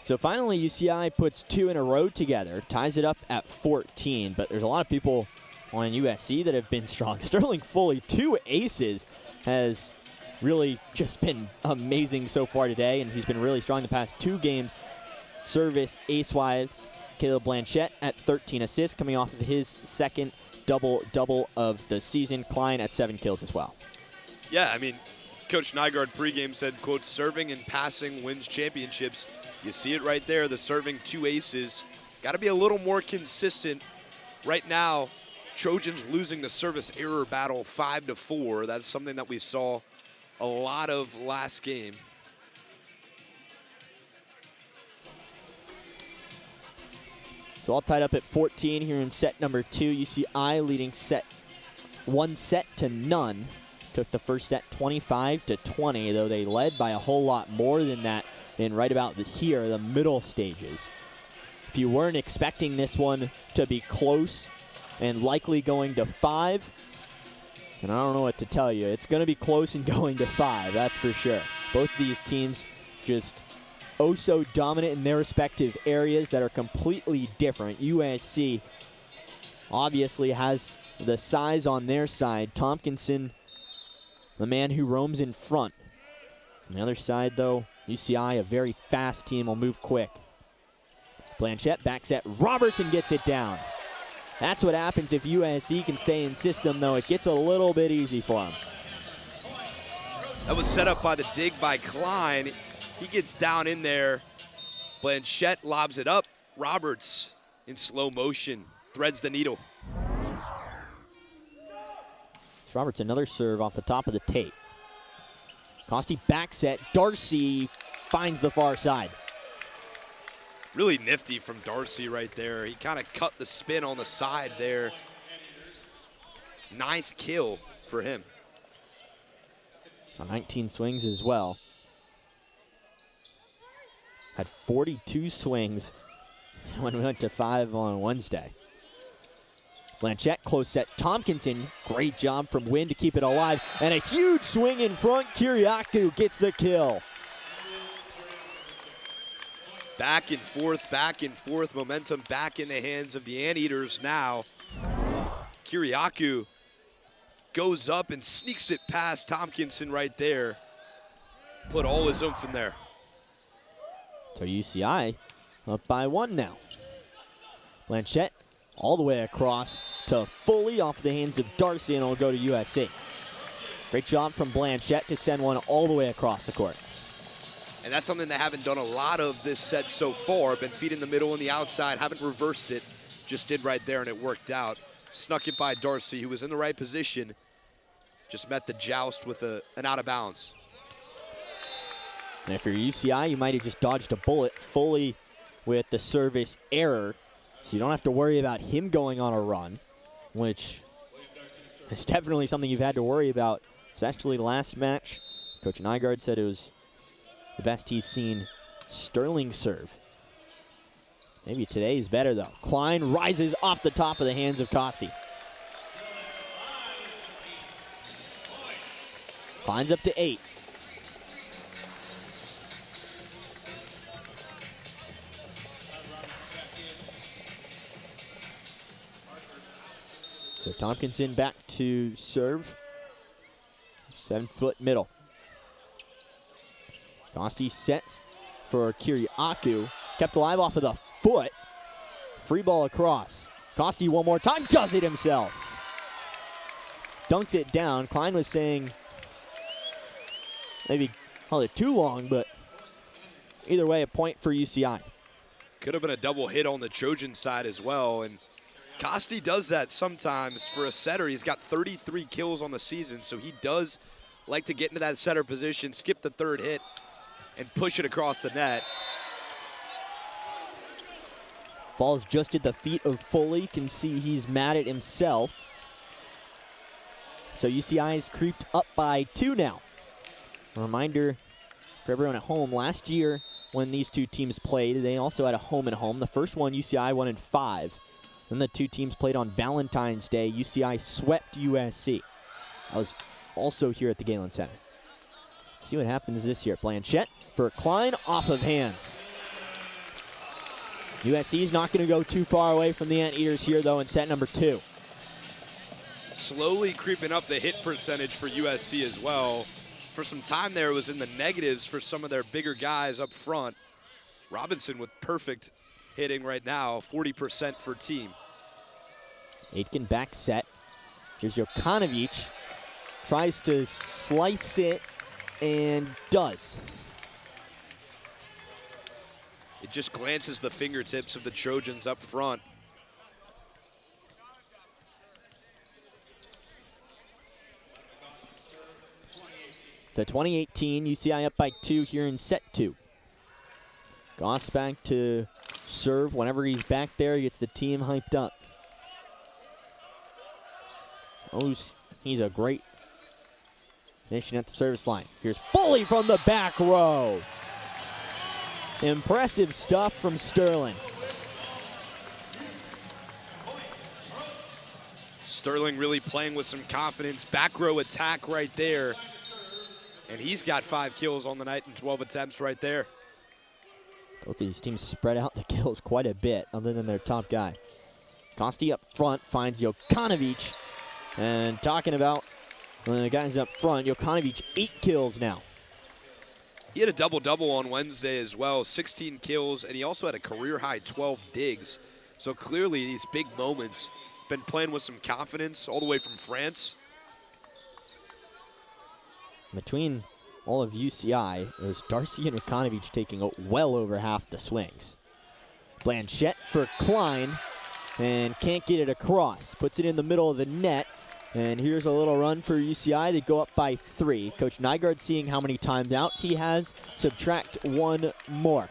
So finally, UCI puts two in a row together, ties it up at 14, but there's a lot of people on USC that have been strong. Sterling Foley, 2 aces, has really just been amazing so far today, and he's been really strong the past 2 games. Service ace-wise, Caleb Blanchette at 13 assists, coming off of his second double-double of the season. Klein at 7 kills as well. Yeah, I mean, Coach Nygaard pregame said, quote, serving and passing wins championships. You see it right there, the serving 2 aces. Got to be a little more consistent. Right now, Trojans losing the service error battle 5-4. That's something that we saw a lot of last game. So all tied up at 14 here in set number 2. UCI leading one set to none. Took the first set 25-20, though they led by a whole lot more than that in right about here, the middle stages. If you weren't expecting this one to be close and likely going to 5, and I don't know what to tell you. It's going to be close and going to 5, that's for sure. Both these teams just oh so dominant in their respective areas that are completely different. USC obviously has the size on their side. Tompkinson, the man who roams in front. On the other side, though, UCI, a very fast team, will move quick. Blanchette backs at Roberts and gets it down. That's what happens if USC can stay in system, though. It gets a little bit easy for them. That was set up by the dig by Klein. He gets down in there. Blanchette lobs it up. Roberts in slow motion threads the needle. Roberts, another serve off the top of the tape. Costi back set. Darcy finds the far side. Really nifty from Darcy right there. He kind of cut the spin on the side there. 9th kill for him. 19 swings as well. Had 42 swings when we went to 5 on Wednesday. Blanchette, close set. Tompkinson, great job from Wynn to keep it alive. And a huge swing in front. Kiriakou gets the kill. Back and forth, momentum back in the hands of the Anteaters now. Kiriakou goes up and sneaks it past Tompkinson right there. Put all his oomph in there. So UCI up by 1 now. Blanchette all the way across to Foley off the hands of Darcy, and it'll go to USC. Great job from Blanchette to send one all the way across the court. And that's something they haven't done a lot of this set so far. Been feet in the middle and the outside, haven't reversed it. Just did right there and it worked out. Snuck it by Darcy, who was in the right position. Just met the joust with an out of bounds. And if you're UCI, you might have just dodged a bullet. Foley with the service error. So you don't have to worry about him going on a run, which is definitely something you've had to worry about, especially last match. Coach Nygaard said it was the best he's seen Sterling serve. Maybe today is better, though. Klein rises off the top of the hands of Costi. Klein's up to 8. So Tompkinson back to serve. 7-foot middle. Costi sets for Kiriakou. Kept alive off of the foot. Free ball across. Costi one more time, does it himself. Dunks it down. Klein was saying maybe held it too long, but either way, a point for UCI. Could have been a double hit on the Trojan side as well. And Costi does that sometimes for a setter. He's got 33 kills on the season, so he does like to get into that setter position, skip the third hit, and push it across the net. Falls just at the feet of Foley. Can see he's mad at himself. So UCI is creeped up by 2 now. A reminder for everyone at home, last year when these two teams played, they also had a home and home. The first one, UCI won in 5. Then the two teams played on Valentine's Day. UCI swept USC. I was also here at the Galen Center. See what happens this year. Blanchette for Klein, off of hands. USC is not going to go too far away from the Anteaters here, though, in set number 2. Slowly creeping up the hit percentage for USC as well. For some time there, it was in the negatives for some of their bigger guys up front. Robinson with perfect hitting right now, 40% for team. Aitken back set. Here's Jokanovic. Tries to slice it and does. It just glances the fingertips of the Trojans up front. So 2018, UCI up by 2 here in set 2. Goss back to serve. Whenever he's back there, he gets the team hyped up. Oh, he's a great finishing at the service line. Here's Foley from the back row. Impressive stuff from Sterling. Sterling really playing with some confidence. Back row attack right there. And he's got 5 kills on the night and 12 attempts right there. Both these teams spread out the kills quite a bit, other than their top guy. Costi up front finds Jokanovic. And talking about the guys up front, Jokanovic 8 kills now. He had a double-double on Wednesday as well, 16 kills, and he also had a career-high 12 digs. So clearly these big moments, been playing with some confidence all the way from France. Between all of UCI, there's Darcy and Jokanovic taking well over half the swings. Blanchette for Klein. and can't get it across. Puts it in the middle of the net. And here's a little run for UCI. They go up by 3. Coach Nygaard seeing how many timeouts he has. Subtract 1 more.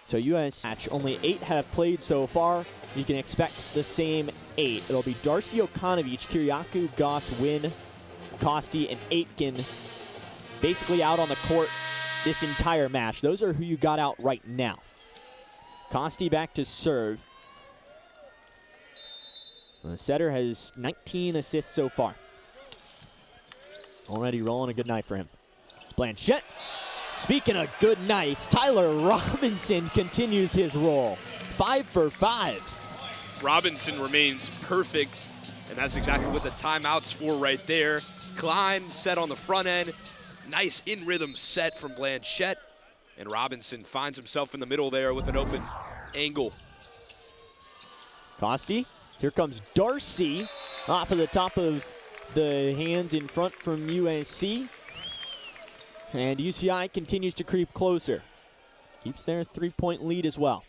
So US match, only 8 have played so far. You can expect the same 8. It'll be Darcy Okanovich, Kiriakou, Goss, Wynn, Kosti, and Aitken basically out on the court this entire match. Those are who you got out right now. Kosti back to serve. The setter has 19 assists so far. Already rolling, a good night for him. Blanchette. Speaking of good nights, Tyler Robinson continues his roll. 5 for 5. Robinson remains perfect, and that's exactly what the timeout's for right there. Klein set on the front end. Nice in-rhythm set from Blanchette. And Robinson finds himself in the middle there with an open angle. Kosti. Here comes Darcy off of the top of the hands in front from USC. And UCI continues to creep closer. Keeps their 3-point lead as well.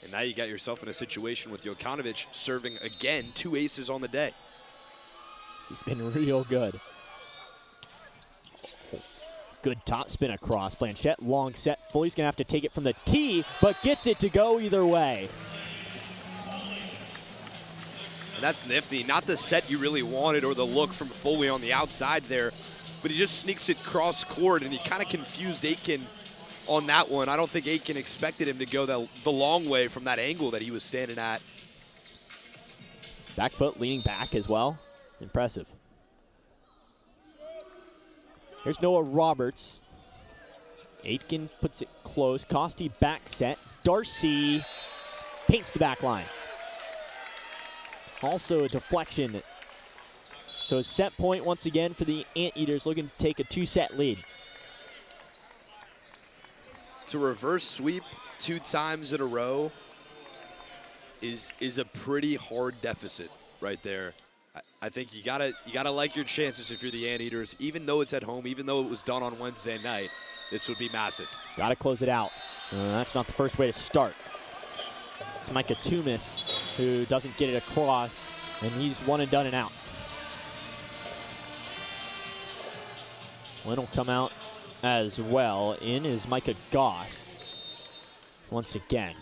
And now you got yourself in a situation with Jokanovic serving again, 2 aces on the day. He's been real good. Good top spin across. Blanchette, long set. Foley's going to have to take it from the tee, but gets it to go either way. And that's nifty. Not the set you really wanted or the look from Foley on the outside there, but he just sneaks it cross court, and he kind of confused Aitken on that one. I don't think Aitken expected him to go the long way from that angle that he was standing at. Back foot leaning back as well. Impressive. Here's Noah Roberts. Aitken puts it close. Kosti back set. Darcy paints the back line. Also a deflection. So set point once again for the Anteaters, looking to take a 2-set lead. To reverse sweep 2 times in a row is a pretty hard deficit right there. I think you gotta like your chances if you're the Anteaters, even though it's at home, even though it was done on Wednesday night. This would be massive. Gotta close it out. That's not the first way to start. It's Micah Toomis who doesn't get it across, and he's 1 and done and out. Lynn will come out as well. In is Micah Goss once again.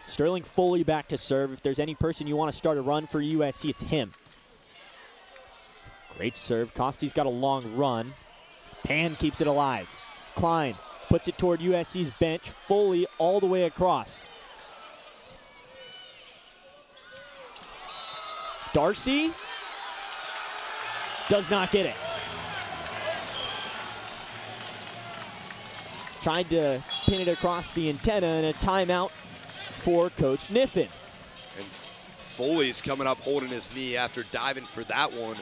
Sterling Foley back to serve. If there's any person you want to start a run for USC, it's him. Great serve. Kosti's got a long run. Pan keeps it alive. Klein puts it toward USC's bench. Foley all the way across. Darcy does not get it. Tried to pin it across the antenna, and a timeout for Coach Niffen. And Foley's coming up holding his knee after diving for that one.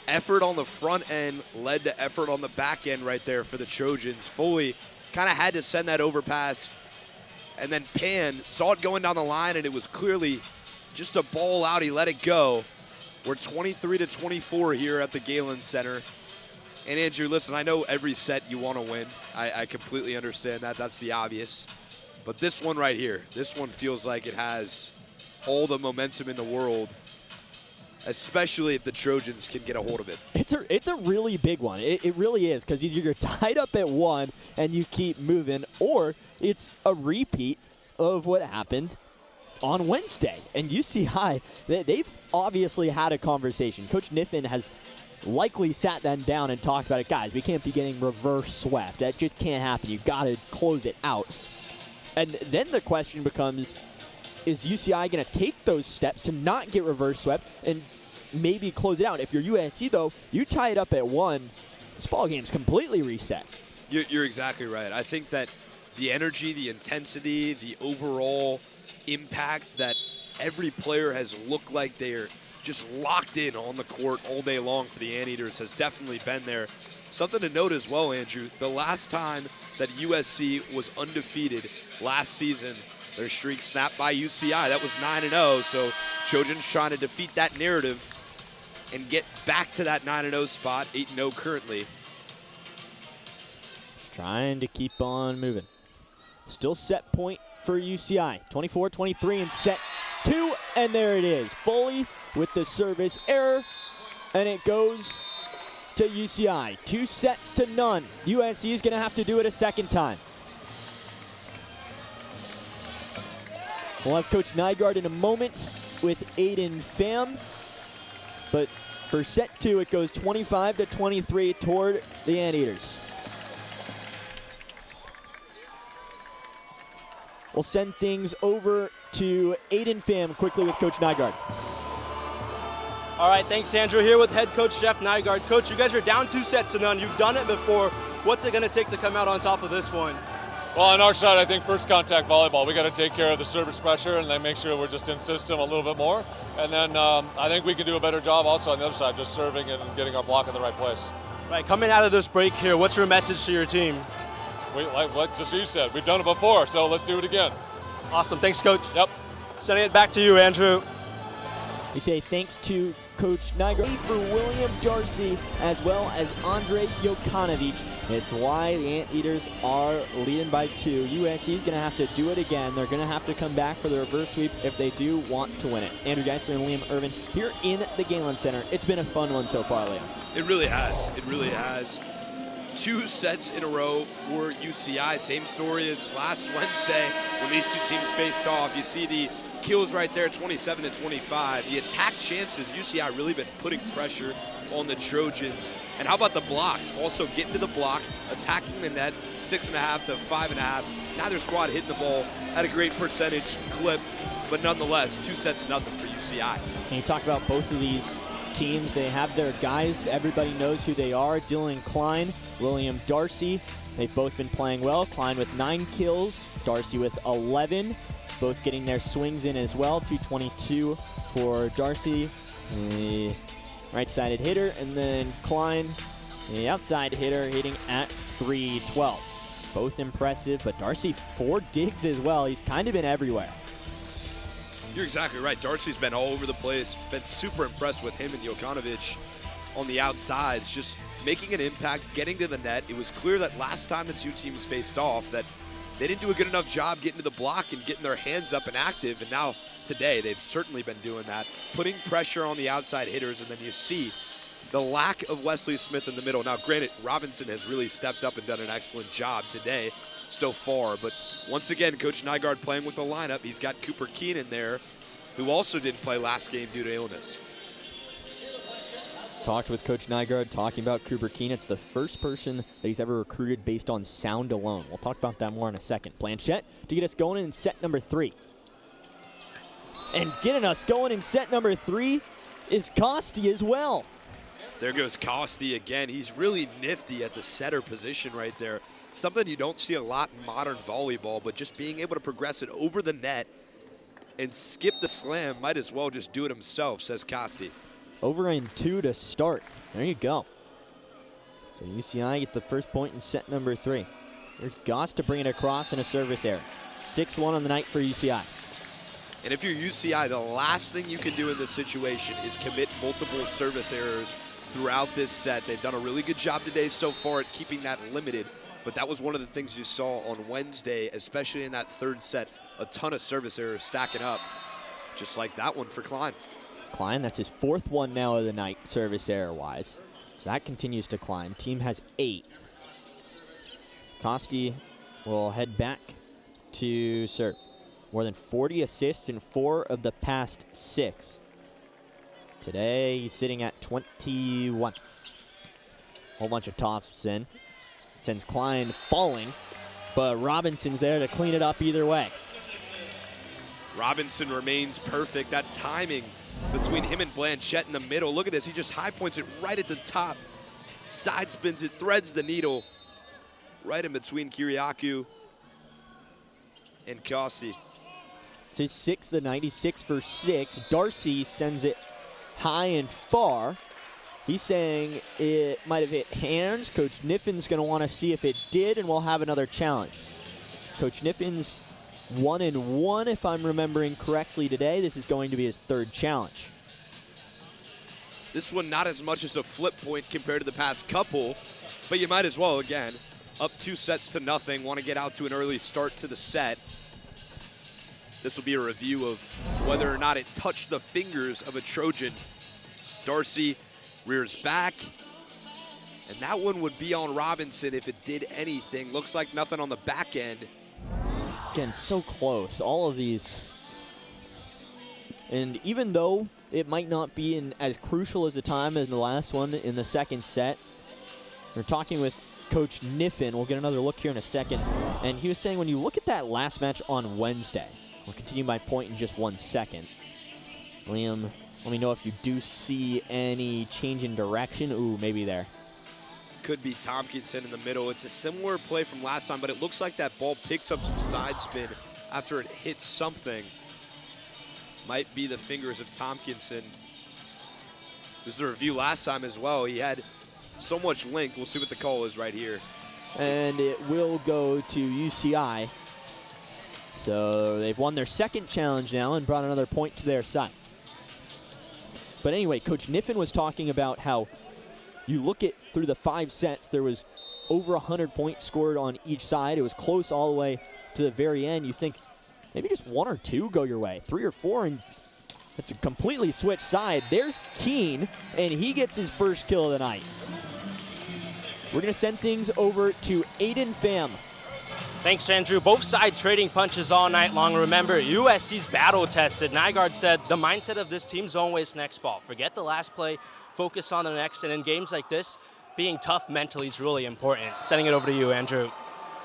Effort on the front end led to effort on the back end right there for the Trojans. Foley kind of had to send that overpass, and then Pan saw it going down the line, and it was clearly just a ball out. He let it go. We're 23-24 here at the Galen Center. And Andrew, listen, I know every set you want to win. I completely understand that. That's the obvious. But this one right here, this one feels like it has all the momentum in the world, especially if the Trojans can get a hold of it. It's a really big one. It really is, because either you're tied up at 1 and you keep moving, or it's a repeat of what happened on Wednesday. And UCI, they've obviously had a conversation. Coach Niffen has likely sat them down and talked about it. Guys, we can't be getting reverse swept. That just can't happen. You've got to close it out. And then the question becomes, is UCI going to take those steps to not get reverse swept and maybe close it out? If you're USC, though, you tie it up at 1, this ball game's completely reset. You're exactly right. I think that the energy, the intensity, the overall impact that every player has looked like they're just locked in on the court all day long for the Anteaters has definitely been there. Something to note as well, Andrew, the last time that USC was undefeated last season, their streak snapped by UCI. That was 9-0, so Trojans trying to defeat that narrative and get back to that 9-0 spot, 8-0 currently. Trying to keep on moving. Still set point for UCI. 24-23 in set 2, and there it is. Foley with the service error, and it goes to UCI. 2 sets to none. USC is going to have to do it a second time. We'll have Coach Nygaard in a moment with Aiden Pham, but for set 2, it goes 25-23 toward the Anteaters. We'll send things over to Aiden Pham quickly with Coach Nygaard. All right, thanks, Andrew. Here with head coach Jeff Nygaard. Coach, you guys are down 2 sets to none. You've done it before. What's it going to take to come out on top of this one? Well, on our side, I think first contact volleyball. We got to take care of the service pressure and then make sure we're just in system a little bit more. And then I think we can do a better job also on the other side, just serving and getting our block in the right place. Right, coming out of this break here, what's your message to your team? Like just you said, we've done it before, so let's do it again. Awesome, thanks, Coach. Yep. Sending it back to you, Andrew. We say thanks to Coach Nygaard for William Darcy as well as Andre Jokanovic. It's why the Anteaters are leading by 2. USC is going to have to do it again. They're going to have to come back for the reverse sweep if they do want to win it. Andrew Geisler and Liam Irvin here in the Galen Center. It's been a fun one so far, Liam. It really has. It really has. 2 sets in a row for UCI. Same story as last Wednesday when these 2 teams faced off. You see the kills right there, 27-25. The attack chances, UCI really been putting pressure on the Trojans. And how about the blocks? Also getting to the block, attacking the net, 6.5 to 5.5. Neither squad hitting the ball at a great percentage clip, but nonetheless, 2 sets to nothing for UCI. And you talk about both of these teams. They have their guys. Everybody knows who they are. Dylan Klein, William Darcy. They've both been playing well. Klein with 9 kills, Darcy with 11. Both getting their swings in as well. 222 for Darcy, the right-sided hitter, and then Klein, the outside hitter, hitting at 312. Both impressive, but Darcy 4 digs as well. He's kind of been everywhere. You're exactly right. Darcy's been all over the place. Been super impressed with him and Jokanovic on the outsides, just making an impact, getting to the net. It was clear that last time the 2 teams faced off that they didn't do a good enough job getting to the block and getting their hands up and active, and now today they've certainly been doing that, putting pressure on the outside hitters, and then you see the lack of Wesley Smith in the middle. Now, granted, Robinson has really stepped up and done an excellent job today so far, but once again, Coach Nygaard playing with the lineup. He's got Cooper Keene in there, who also didn't play last game due to illness. Talked with Coach Nygaard, talking about Cooper Keene. It's the first person that he's ever recruited based on sound alone. We'll talk about that more in a second. Blanchette to get us going in set number 3. And getting us going in set number 3 is Costi as well. There goes Costi again. He's really nifty at the setter position right there. Something you don't see a lot in modern volleyball, but just being able to progress it over the net and skip the slam, might as well just do it himself, says Costi. Over in 2 to start. There you go. So UCI get the first point in set number 3. There's Goss to bring it across in a service error. 6-1 on the night for UCI. And if you're UCI, the last thing you can do in this situation is commit multiple service errors throughout this set. They've done a really good job today so far at keeping that limited, but that was one of the things you saw on Wednesday, especially in that 3rd set. A ton of service errors stacking up, just like that one for Klein. Klein, that's his 4th one now of the night, service error-wise. So that continues to climb. Team has 8. Costi will head back to serve. More than 40 assists in 4 of the past 6. Today, he's sitting at 21. Whole bunch of tops in. Sends Klein falling, but Robinson's there to clean it up either way. Robinson remains perfect. That timing between him and Blanchette in the middle. Look at this. He just high points it right at the top. Side spins it, threads the needle right in between Kiriakou and Costi. It's his 6th of the night. He's 6 for 6. Darcy sends it high and far. He's saying it might have hit hands. Coach Niffin's going to want to see if it did, and we'll have another challenge. Coach Niffin's 1-1, if I'm remembering correctly today. This is going to be his 3rd challenge. This one not as much as a flip point compared to the past couple, but you might as well, again, up 2-0. Want to get out to an early start to the set. This will be a review of whether or not it touched the fingers of a Trojan. Darcy rears back, and that one would be on Robinson if it did anything. Looks like nothing on the back end. Again, so close, all of these. And even though it might not be in as crucial as the time as the last one in the second set, we're talking with Coach Niffen. We'll get another look here in a second. And he was saying when you look at that last match on Wednesday, we'll continue my point in just 1 second. Liam, let me know if you do see any change in direction. Ooh, maybe there. Could be Tompkinson in the middle. It's a similar play from last time, but it looks like that ball picks up some side spin after it hits something. Might be the fingers of Tompkinson. This is a review last time as well. He had so much length. We'll see what the call is right here. And it will go to UCI. So they've won their second challenge now and brought another point to their side. But anyway, Coach Niffen was talking about how you look at through the 5 sets, there was over 100 points scored on each side. It was close all the way to the very end. You think maybe just 1 or 2 go your way, 3 or 4, and it's a completely switched side. There's Keene, and he gets his first kill of the night. We're going to send things over to Aiden Pham. Thanks, Andrew. Both sides trading punches all night long. Remember, USC's battle tested. Nygaard said the mindset of this team's always next ball. Forget the last play, focus on the next, and in games like this, being tough mentally is really important. Sending it over to you, Andrew.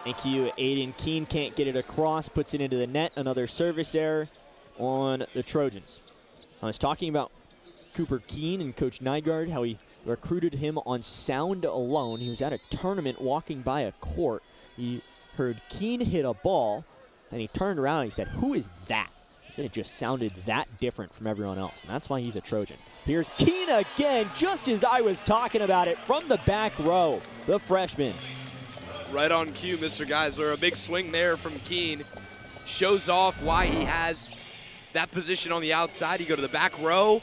Thank you, Aiden. Keene can't get it across, puts it into the net. Another service error on the Trojans. I was talking about Cooper Keene and Coach Nygaard, how he recruited him on sound alone. He was at a tournament walking by a court. He heard Keene hit a ball, and he turned around and he said, "Who is that?" He said it just sounded that different from everyone else, and that's why he's a Trojan. Here's Keene again, just as I was talking about it, from the back row, the freshman. Right on cue, Mr. Geisler. A big swing there from Keene. Shows off why he has that position on the outside. You go to the back row,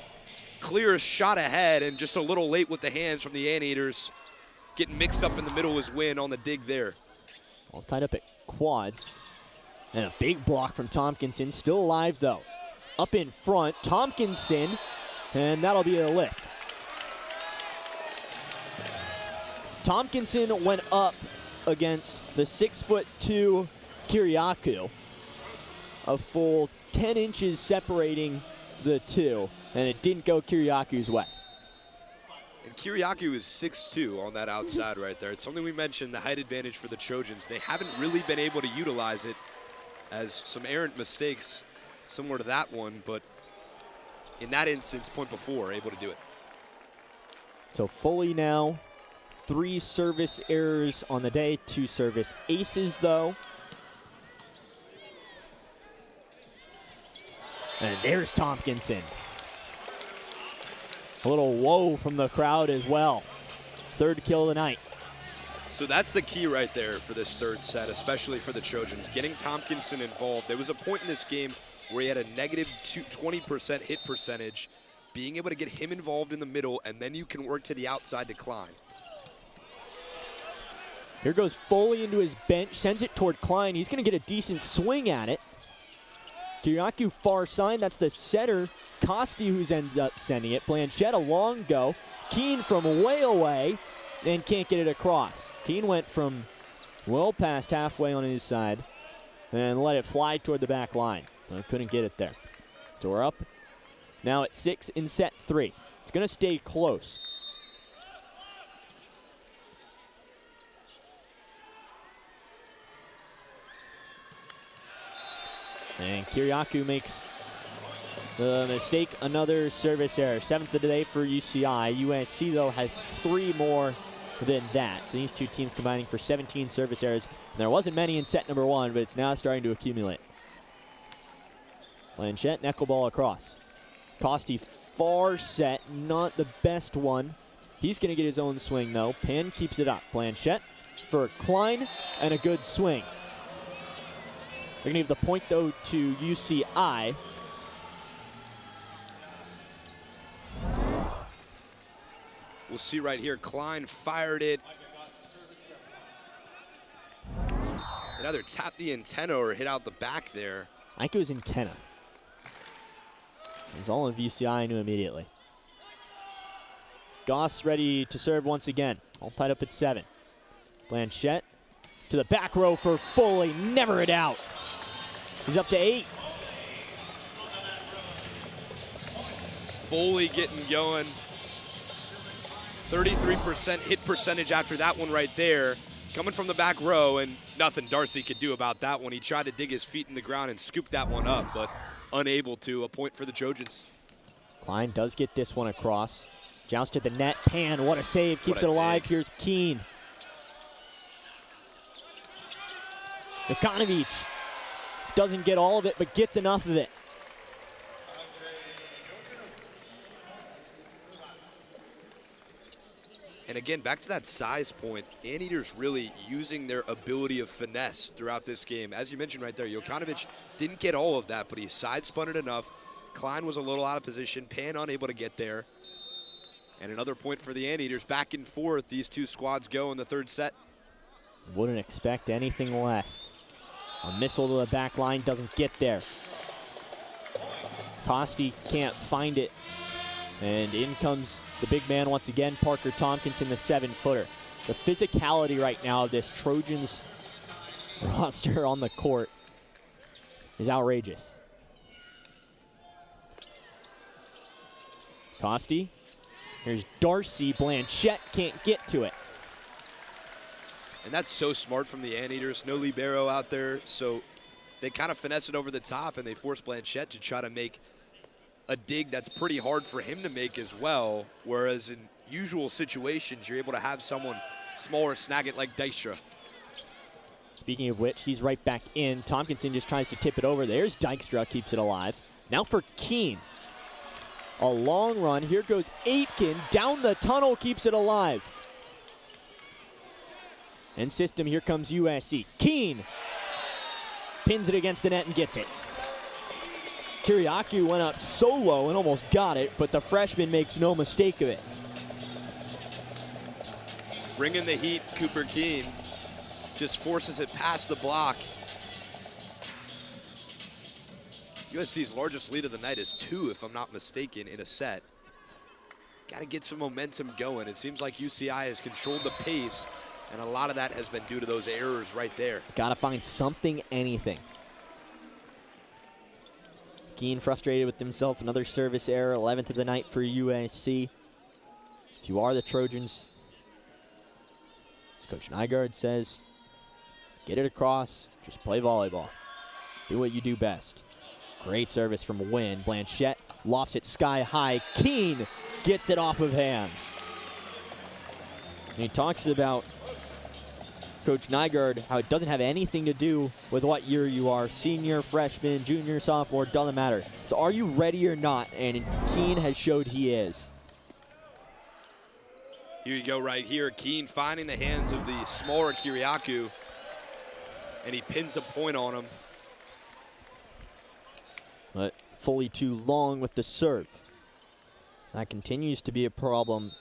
clear shot ahead, and just a little late with the hands from the Anteaters. Getting mixed up in the middle of his win on the dig there. All tied up at quads. And a big block from Tompkinson, still alive though. Up in front, Tompkinson, and that'll be a lift. Tompkinson went up against the 6'2" Kiriakou. A full 10 inches separating the two, and it didn't go Kiriakou's way. And Kiriakou is 6'2" on that outside right there. It's something we mentioned, the height advantage for the Trojans. They haven't really been able to utilize it, as some errant mistakes similar to that one, but in that instance, point before, able to do it. So Foley now, 3 service errors on the day, 2 service aces though. And there's Tompkinson. A little whoa from the crowd as well. 3rd kill of the night. So that's the key right there for this 3rd set, especially for the Trojans, getting Tompkinson involved. There was a point in this game where he had a negative 20% hit percentage. Being able to get him involved in the middle, and then you can work to the outside to climb. Here goes Foley into his bench, sends it toward Klein. He's going to get a decent swing at it. Kiriakou far side, that's the setter, Costi, who's ended up sending it. Blanchette a long go. Keene from way away and can't get it across. Keene went from well past halfway on his side and let it fly toward the back line. But couldn't get it there. So we're up now at 6 in set 3. It's going to stay close. And Kiriakou makes the mistake, another service error. 7th of the day for UCI. USC, though, has 3 more than that. So these two teams combining for 17 service errors. And there wasn't many in set number 1, but it's now starting to accumulate. Blanchette, knuckleball across. Costi far set, not the best one. He's going to get his own swing, though. Penn keeps it up. Blanchette for Klein, and a good swing. They're going to give the point, though, to UCI. We'll see right here, Klein fired it It either tapped the antenna or hit out the back there. I think it was antenna. It was all of UCI, I knew immediately. Goss ready to serve once again. All tied up at 7. Blanchette to the back row for Foley, never it out. He's up to 8. Foley getting going. 33% hit percentage after that one right there. Coming from the back row, and nothing Darcy could do about that one. He tried to dig his feet in the ground and scoop that one up, but unable to. A point for the Trojans. Klein does get this one across. Joust to the net. Pan, what a save. Keeps it alive. Dig. Here's Keene. Ivanovic doesn't get all of it, but gets enough of it. And again, back to that size point, Anteaters really using their ability of finesse throughout this game. As you mentioned right there, Jokanovic didn't get all of that, but he side-spun it enough. Klein was a little out of position. Pan unable to get there. And another point for the Anteaters. Back and forth, these two squads go in the third set. Wouldn't expect anything less. A missile to the back line doesn't get there. Costi can't find it. And in comes the big man once again, Parker Tompkinson, the 7-footer. The physicality right now of this Trojans roster on the court is outrageous. Costi. Here's Darcy. Blanchette can't get to it. And that's so smart from the Anteaters. No libero out there, so they kind of finesse it over the top, and they force Blanchette to try to make a dig that's pretty hard for him to make as well, whereas in usual situations, you're able to have someone smaller snag it like Dijkstra. Speaking of which, he's right back in. Tompkinson just tries to tip it over. There's Dijkstra, keeps it alive. Now for Keene. A long run. Here goes Aitken. Down the tunnel, keeps it alive. And system, here comes USC. Keene pins it against the net and gets it. Kiriakou went up solo and almost got it, but the freshman makes no mistake of it. Bringing the heat, Cooper Keene just forces it past the block. USC's largest lead of the night is 2, if I'm not mistaken, in a set. Got to get some momentum going. It seems like UCI has controlled the pace, and a lot of that has been due to those errors right there. Got to find something, anything. Keene frustrated with himself. Another service error, 11th of the night for USC. If you are the Trojans, as Coach Nygaard says, get it across, just play volleyball. Do what you do best. Great service from Wynn. Blanchette lofts it sky high. Keene gets it off of hands. And he talks about Coach Nygaard, how it doesn't have anything to do with what year you are. Senior, freshman, junior, sophomore, doesn't matter. So are you ready or not? And Keene has showed he is. Here you go right here. Keene finding the hands of the smaller Kiriakou, and he pins a point on him. But fully too long with the serve. That continues to be a problem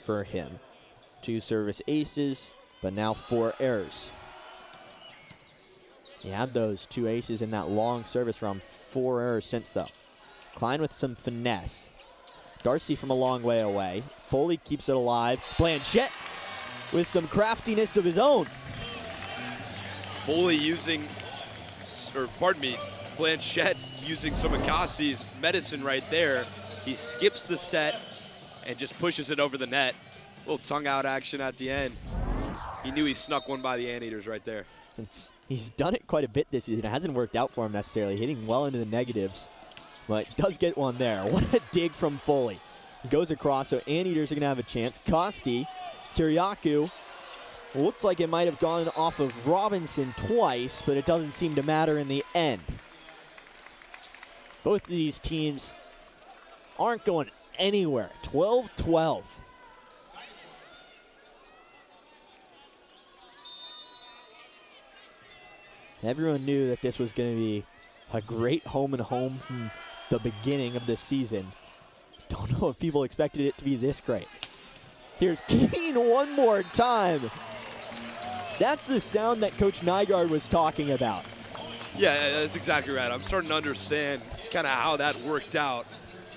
for him. 2 service aces, but now 4 errors. He had those 2 aces in that long service round, 4 errors since though. Klein with some finesse. Darcy from a long way away. Foley keeps it alive. Blanchette with some craftiness of his own. Foley using, or pardon me, Blanchette using some of Costi's medicine right there. He skips the set and just pushes it over the net. Little tongue out action at the end. He knew he snuck one by the Anteaters right there. He's done it quite a bit this season. It hasn't worked out for him necessarily, hitting well into the negatives, but does get one there. What a dig from Foley. Goes across, so Anteaters are going to have a chance. Costi, Kiriakou, looked like it might have gone off of Robinson twice, but it doesn't seem to matter in the end. Both of these teams aren't going anywhere. 12-12. Everyone knew that this was going to be a great home and home from the beginning of this season. Don't know if people expected it to be this great. Here's Keene one more time. That's the sound that Coach Nygaard was talking about. Yeah, that's exactly right. I'm starting to understand kind of how that worked out.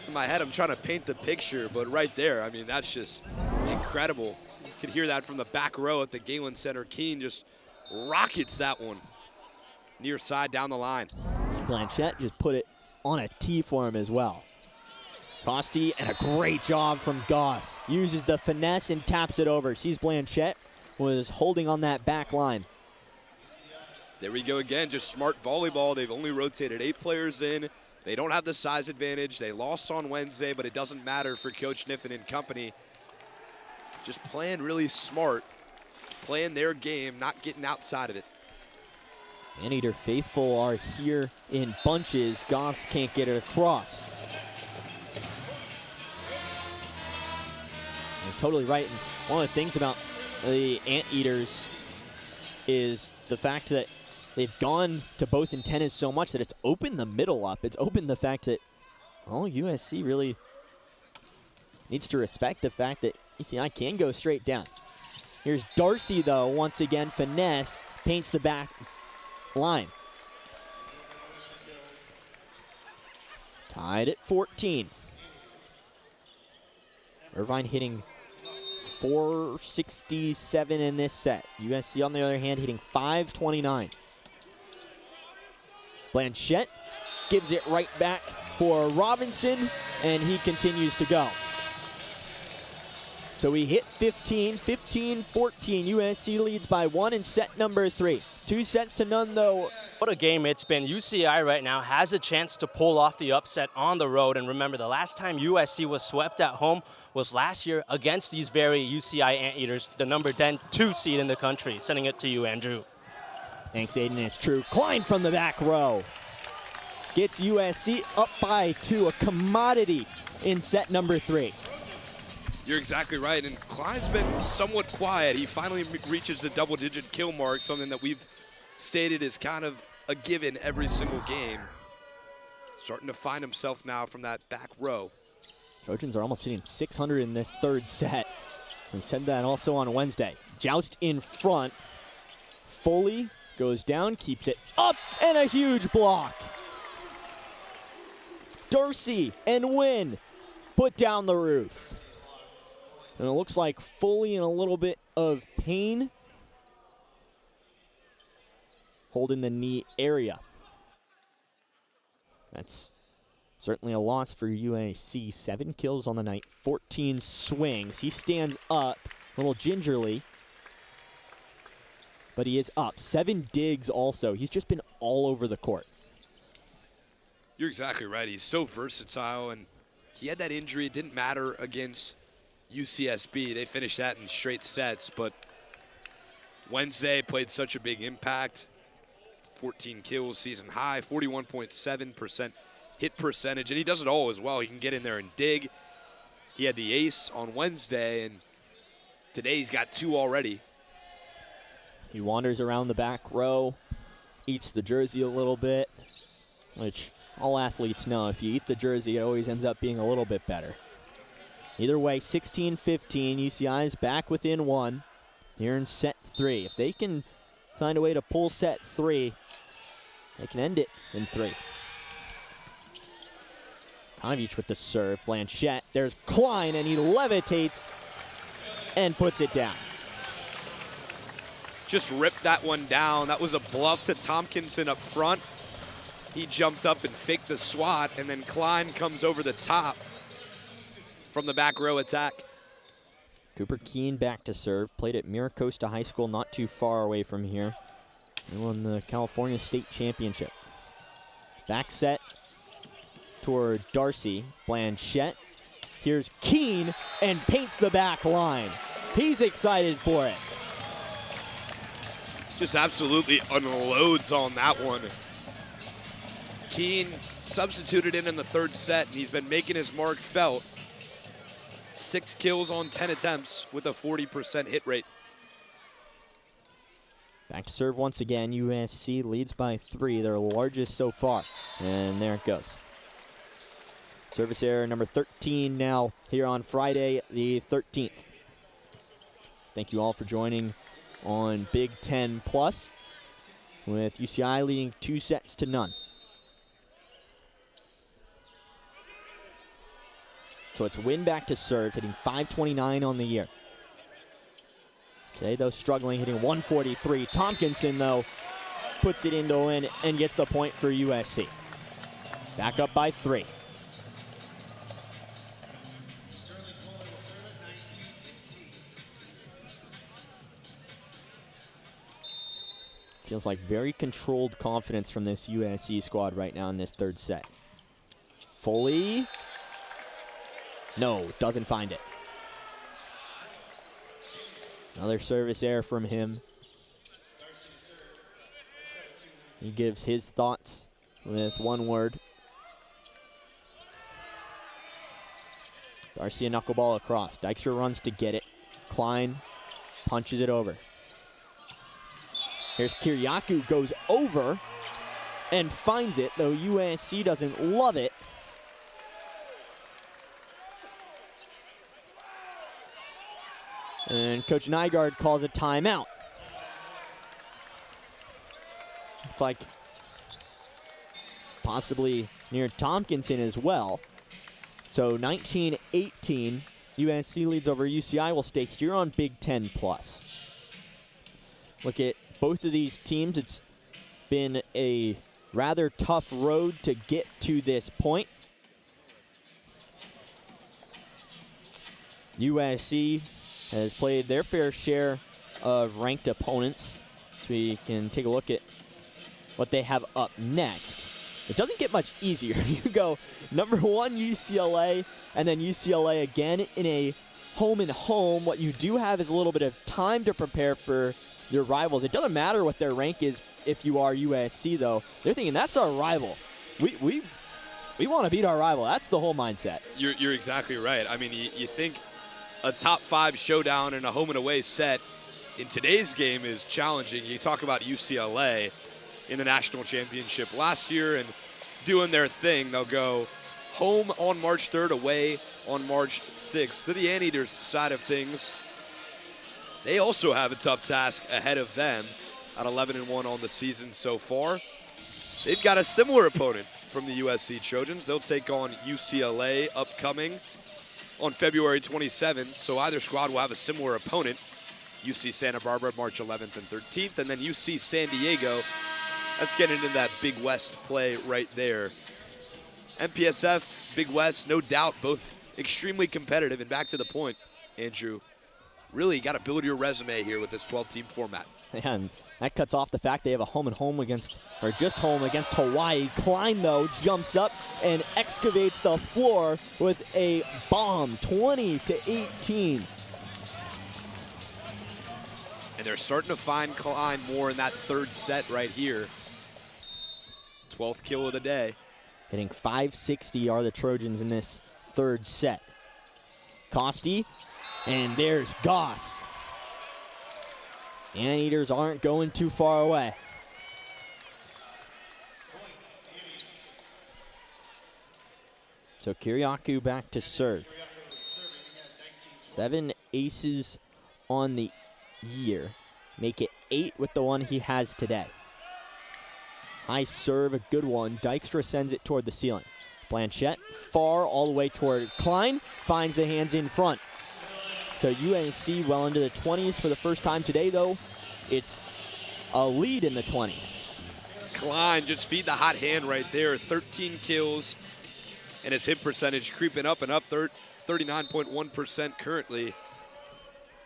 In my head, I'm trying to paint the picture, but right there, I mean, that's just incredible. You could hear that from the back row at the Galen Center. Keene just rockets that one near side down the line. Blanchette just put it on a tee for him as well. Cross tee, and a great job from Goss. Uses the finesse and taps it over. Sees Blanchette was holding on that back line. There we go again, just smart volleyball. They've only rotated 8 players in. They don't have the size advantage. They lost on Wednesday, but it doesn't matter for Coach Niffen and company. Just playing really smart, playing their game, not getting outside of it. Anteater faithful are here in bunches. Goss can't get it across. You're totally right. And one of the things about the Anteaters is the fact that they've gone to both antennas so much that it's opened the middle up. It's opened the fact that, well, USC really needs to respect the fact that ECI can go straight down. Here's Darcy, though, once again, finesse, paints the back line. Tied at 14. Irvine hitting 467 in this set. USC, on the other hand, hitting 529. Blanchette gives it right back for Robinson, and he continues to go. So we hit 15, 15-14. USC leads by 1 in set number 3. 2 sets to none, though. What a game it's been. UCI right now has a chance to pull off the upset on the road. And remember, the last time USC was swept at home was last year against these very UCI Anteaters, the number 2 seed in the country. Sending it to you, Andrew. Thanks, Aiden. It's true. Klein from the back row gets USC up by 2, a commodity in set number 3. You're exactly right, and Klein's been somewhat quiet. He finally reaches the double-digit kill mark, something that we've stated is kind of a given every single game. Starting to find himself now from that back row. Trojans are almost hitting 600 in this 3rd set. We said that also on Wednesday. Joust in front. Foley goes down, keeps it up, and a huge block. Darcy and Wynn put down the roof. And it looks like Foley in a little bit of pain, holding the knee area. That's certainly a loss for UAC. 7 kills on the night, 14 swings. He stands up a little gingerly, but he is up. 7 digs also. He's just been all over the court. You're exactly right. He's so versatile, and he had that injury. It didn't matter against UCSB. They finished that in straight sets, but Wednesday played such a big impact. 14 kills, season high, 41.7% hit percentage, and he does it all as well. He can get in there and dig. He had the ace on Wednesday, and today he's got 2 already. He wanders around the back row, eats the jersey a little bit, which all athletes know. If you eat the jersey, it always ends up being a little bit better. Either way, 16-15. UCI is back within 1 here in set 3. If they can find a way to pull set 3, they can end it in 3. Konovich with the serve. Blanchette. There's Klein, and he levitates and puts it down. Just ripped that one down. That was a bluff to Tompkinson up front. He jumped up and faked the swat, and then Klein comes over the top from the back row attack. Cooper Keene back to serve. Played at Miracosta High School, not too far away from here. He won the California State Championship. Back set toward Darcy. Blanchette. Here's Keene and paints the back line. He's excited for it. Just absolutely unloads on that one. Keene substituted in the 3rd set, and he's been making his mark felt. 6 kills on 10 attempts with a 40% hit rate. Back to serve once again. USC leads by 3, their largest so far. And there it goes. Service error number 13 now here on Friday the 13th. Thank you all for joining on Big Ten Plus, with UCI leading 2-0. So it's Wynn back to serve, hitting .529 on the year. Today, though, struggling, hitting .143. Tompkinson, though, puts it into Wynn and gets the point for USC. Back up by 3. Feels like very controlled confidence from this USC squad right now in this third set. Foley. No, doesn't find it. Another service error from him. He gives his thoughts with one word. Darcy a knuckleball across. Dykstra runs to get it. Klein punches it over. Here's Kiriakou, goes over and finds it, though USC doesn't love it. And Coach Nygaard calls a timeout. It's like possibly near Tompkinson as well. So 19-18, USC leads over UCI. Will stay here on Big Ten Plus. Look at both of these teams. It's been a rather tough road to get to this point. USC has played their fair share of ranked opponents. So we can take a look at what they have up next. It doesn't get much easier. You go number 1 UCLA and then UCLA again in a home and home. What you do have is a little bit of time to prepare for your rivals. It doesn't matter what their rank is if you are USC, though. They're thinking, that's our rival. We want to beat our rival. That's the whole mindset. You're exactly right. I mean, you think a top 5 showdown in a home and away set in today's game is challenging. You talk about UCLA in the national championship last year and doing their thing. They'll go home on March 3rd, away on March 6th. To the Anteaters side of things, they also have a tough task ahead of them at 11-1 on the season so far. They've got a similar opponent from the USC Trojans. They'll take on UCLA upcoming on February 27th. So either squad will have a similar opponent. UC Santa Barbara, March 11th and 13th, and then UC San Diego. That's getting into that Big West play right there. MPSF, Big West, no doubt, both extremely competitive. And back to the point, Andrew, really got to build your resume here with this 12-team format. Yeah, and that cuts off the fact they have a home against Hawaii. Klein, though, jumps up and excavates the floor with a bomb, 20-18. And they're starting to find Klein more in that third set right here. 12th kill of the day. Hitting .560 are the Trojans in this third set. Costi, and there's Goss. Anteaters aren't going too far away. So Kiriakou back to serve. 7 aces on the year. Make it 8 with the one he has today. High serve, a good one. Dykstra sends it toward the ceiling. Blanchette far all the way toward Klein. Finds the hands in front. So UNC well into the 20s for the first time today, though. It's a lead in the 20s. Klein just feed the hot hand right there. 13 kills, and his hit percentage creeping up and up, 39.1% currently.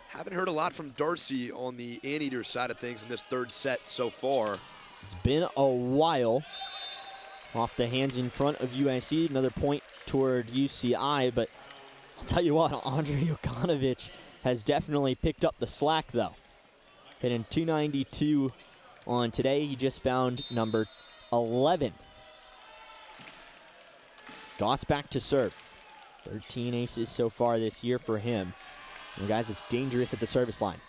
Haven't heard a lot from Darcy on the Anteater side of things in this third set so far. It's been a while. Off the hands in front of UNC, another point toward UCI, but I'll tell you what, Andre Jokanovic has definitely picked up the slack, though. Hitting 292 on today. He just found number 11. Goss back to serve. 13 aces so far this year for him. And guys, it's dangerous at the service line.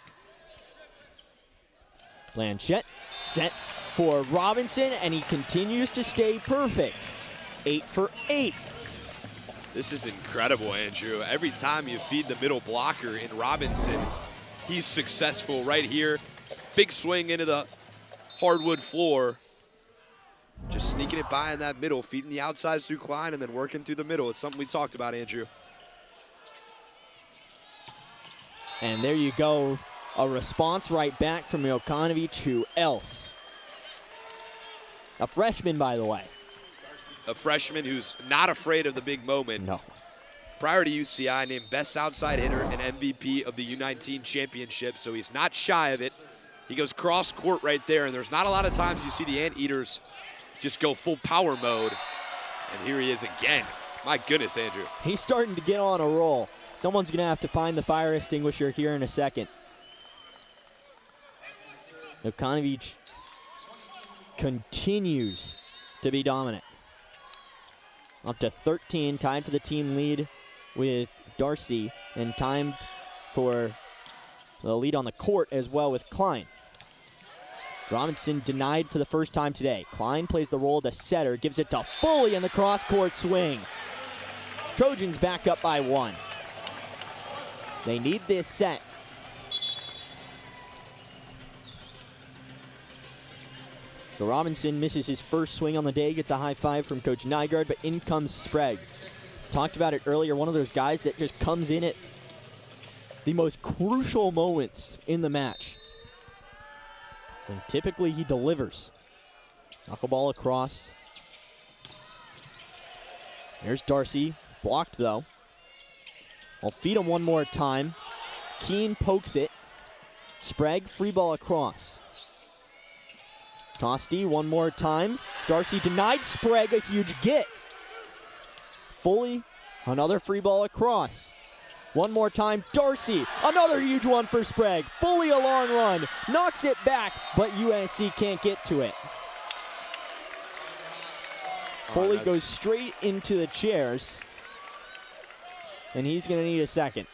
Blanchette sets for Robinson, and he continues to stay perfect. 8 for 8. This is incredible, Andrew. Every time you feed the middle blocker in Robinson, he's successful right here. Big swing into the hardwood floor. Just sneaking it by in that middle, feeding the outsides through Klein and then working through the middle. It's something we talked about, Andrew. And there you go. A response right back from Jokanovic. Who else? A freshman, by the way. A freshman who's not afraid of the big moment. No. Prior to UCI, named Best Outside Hitter and MVP of the U19 Championship, so he's not shy of it. He goes cross court right there, and there's not a lot of times you see the Anteaters just go full power mode. And here he is again. My goodness, Andrew. He's starting to get on a roll. Someone's going to have to find the fire extinguisher here in a second. Jokanovic continues to be dominant. Up to 13, tied for the team lead with Darcy, and time for the lead on the court as well with Klein. Robinson denied for the first time today. Klein plays the role of the setter, gives it to Foley in the cross-court swing. Trojans back up by 1. They need this set. So Robinson misses his first swing on the day, gets a high five from Coach Nygaard, but in comes Sprague. Talked about it earlier, one of those guys that just comes in at the most crucial moments in the match. And typically he delivers. Knuckleball across. There's Darcy, blocked though. I'll feed him one more time. Keene pokes it. Sprague, free ball across. Tosti one more time. Darcy denied Sprague a huge get. Foley, another free ball across. One more time, Darcy, another huge one for Sprague. Foley a long run, knocks it back, but USC can't get to it. Foley goes straight into the chairs, and he's going to need a second.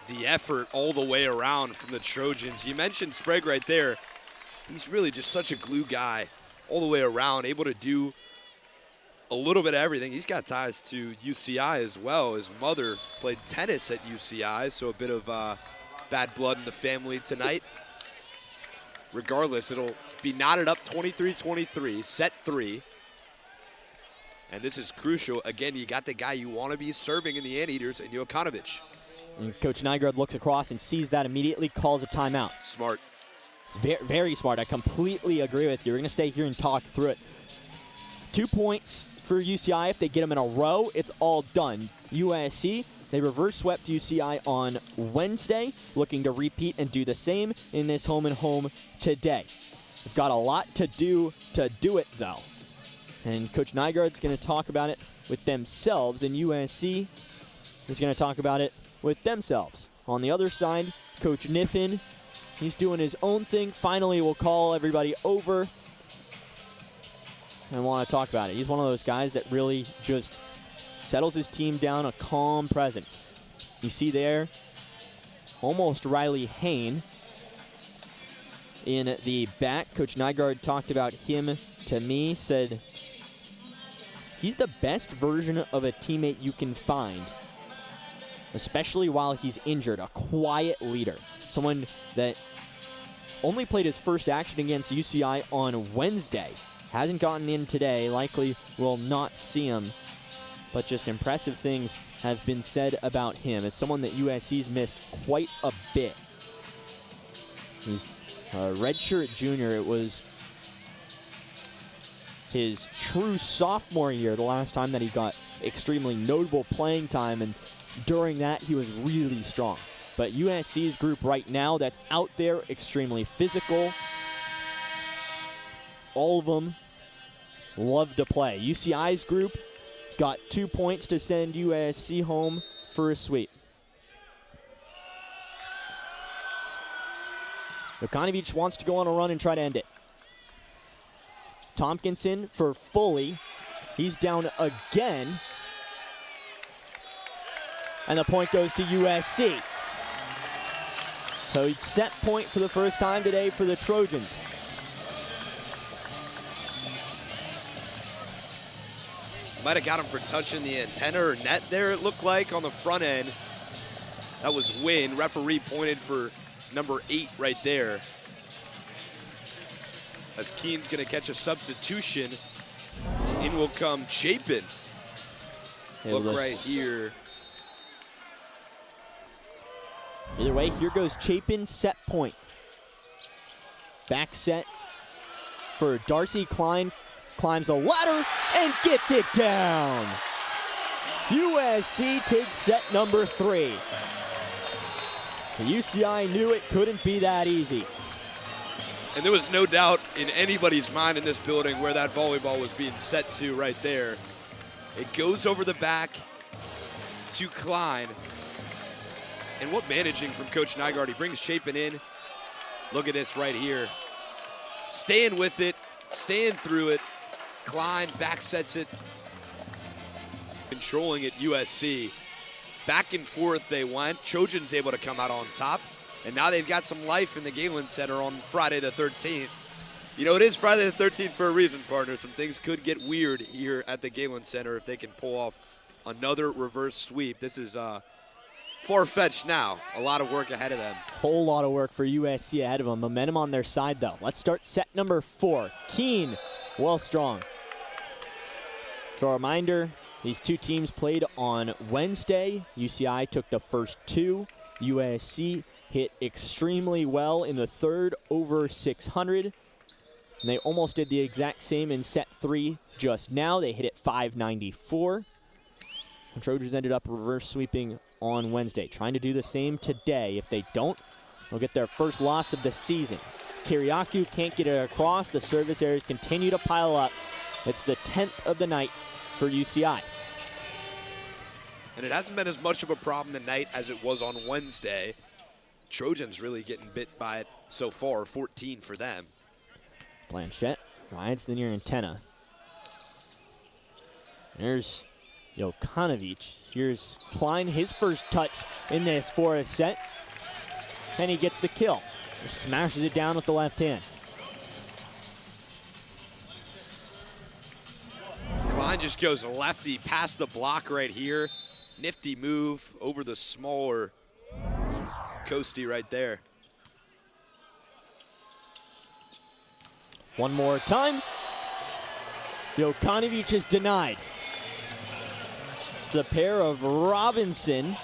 The effort all the way around from the Trojans. You mentioned Sprague right there. He's really just such a glue guy all the way around, able to do a little bit of everything. He's got ties to UCI as well. His mother played tennis at UCI, so a bit of bad blood in the family tonight. Regardless, it'll be knotted up 23-23, set 3. And this is crucial. Again, you got the guy you want to be serving in the Anteaters, and Jokanovic. And Coach Nygaard looks across and sees that immediately, calls a timeout. Smart. Very, very smart. I completely agree with you. We're going to stay here and talk through it. 2 points for UCI. If they get them in a row, it's all done. USC, they reverse swept UCI on Wednesday, looking to repeat and do the same in this home and home today. They've got a lot to do it, though. And Coach Nygaard's going to talk about it with themselves, and USC is going to talk about it with themselves. On the other side, Coach Niffin, he's doing his own thing. Finally, we'll call everybody over and want to talk about it. He's one of those guys that really just settles his team down, a calm presence. You see there, almost Riley Hain in the back. Coach Nygaard talked about him to me, said he's the best version of a teammate you can find, especially while he's injured. A quiet leader. Someone that only played his first action against UCI on Wednesday. Hasn't gotten in today. Likely will not see him. But just impressive things have been said about him. It's someone that USC's missed quite a bit. He's a redshirt junior. It was his true sophomore year, the last time that he got extremely notable playing time, and during that he was really strong. But USC's group right now that's out there, extremely physical. All of them love to play. UCI's group got 2 points to send USC home for a sweep. Jokanovic wants to go on a run and try to end it. Tompkinson for Foley. He's down again. And the point goes to USC. So set point for the first time today for the Trojans. Might have got him for touching the antenna or net there, it looked like, on the front end. That was Wynn. Referee pointed for number 8 right there. As Keen's going to catch a substitution, in will come Chapin. Look right here. Either way, here goes Chapin, set point. Back set for Darcy. Klein climbs a ladder and gets it down. USC takes set number 3. The UCI knew it couldn't be that easy. And there was no doubt in anybody's mind in this building where that volleyball was being set to right there. It goes over the back to Klein. And what managing from Coach Nygaard. He brings Chapin in. Look at this right here. Staying with it, staying through it. Klein back sets it. Controlling it, USC. Back and forth they went. Trojans able to come out on top. And now they've got some life in the Galen Center on Friday the 13th. You know, it is Friday the 13th for a reason, partner. Some things could get weird here at the Galen Center if they can pull off another reverse sweep. This is far-fetched now. A lot of work ahead of them. Whole lot of work for USC ahead of them. Momentum on their side, though. Let's start set number 4. Keen, well strong. So a reminder, these two teams played on Wednesday. UCI took the first 2. USC hit extremely well in the third over 600. And they almost did the exact same in set 3 just now. They hit it 594. The Trojans ended up reverse sweeping on Wednesday. Trying to do the same today. If they don't, they'll get their first loss of the season. Kiriakou can't get it across. The service areas continue to pile up. It's the 10th of the night for UCI. And it hasn't been as much of a problem tonight as it was on Wednesday. Trojans really getting bit by it so far, 14 for them. Blanchette rides the near antenna. There's Jokanovic. Here's Klein, his first touch in this fourth set. And he gets the kill. Just smashes it down with the left hand. Klein just goes lefty past the block right here. Nifty move over the smaller Coastie right there. One more time. Jokanovic is denied. It's a pair of Robinson.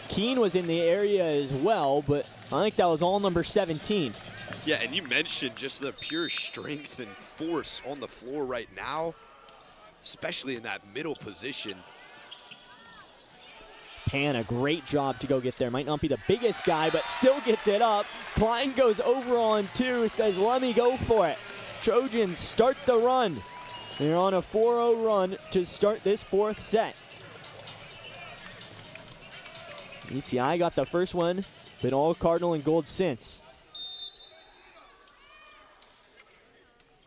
Keen was in the area as well, but I think that was all number 17. Yeah, and you mentioned just the pure strength and force on the floor right now, especially in that middle position. Pan, a great job to go get there. Might not be the biggest guy, but still gets it up. Klein goes over on 2, says, let me go for it. Trojans start the run. They're on a 4-0 run to start this fourth set. UCI got the first one, been all Cardinal and gold since.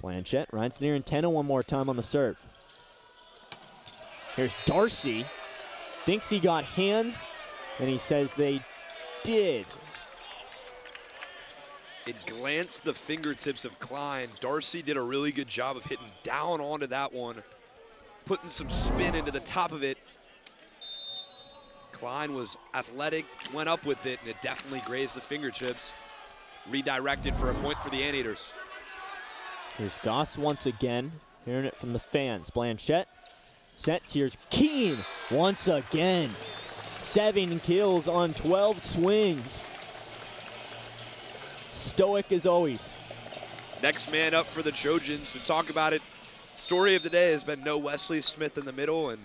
Blanchette rides near antenna one more time on the serve. Here's Darcy. Thinks he got hands, and he says they did. It glanced the fingertips of Klein. Darcy did a really good job of hitting down onto that one, putting some spin into the top of it. Klein was athletic, went up with it, and it definitely grazed the fingertips. Redirected for a point for the Anteaters. Here's Goss once again, hearing it from the fans. Blanchette sets. Here's Keen once again. 7 kills on 12 swings. Stoic as always. Next man up for the Trojans to talk about it. Story of the day has been no Wesley Smith in the middle, and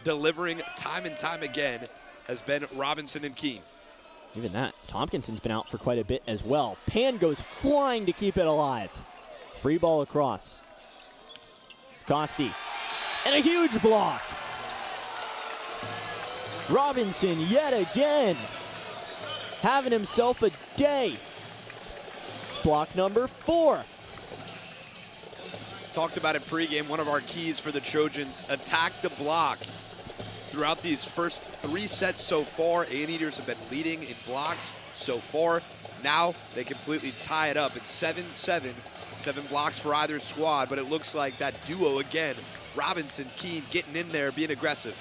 delivering time and time again has been Robinson and Keen. Even that, Tompkinson's been out for quite a bit as well. Pan goes flying to keep it alive. Free ball across. Costi, and a huge block. Robinson yet again, having himself a day. Block number 4. Talked about it pregame, one of our keys for the Trojans, attack the block. Throughout these first 3 sets so far, Anteaters have been leading in blocks so far. Now they completely tie it up. It's 7-7, 7 blocks for either squad, but it looks like that duo again Robinson, Keene getting in there, being aggressive.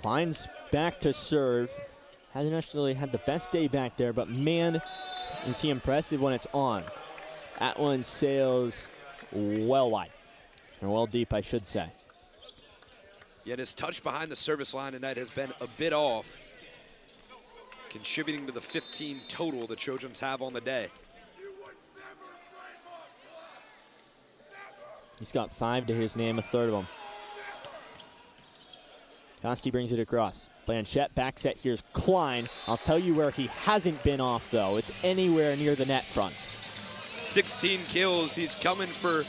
Klein's back to serve. Hasn't necessarily had the best day back there, but man, is he impressive when it's on. That one sails well wide, or well deep, I should say. Yet his touch behind the service line tonight has been a bit off, contributing to the 15 total the Trojans have on the day. He's got 5 to his name, a third of them. Costi brings it across. Blanchette back set. Here's Klein. I'll tell you where he hasn't been off, though. It's anywhere near the net front. 16 kills. He's coming for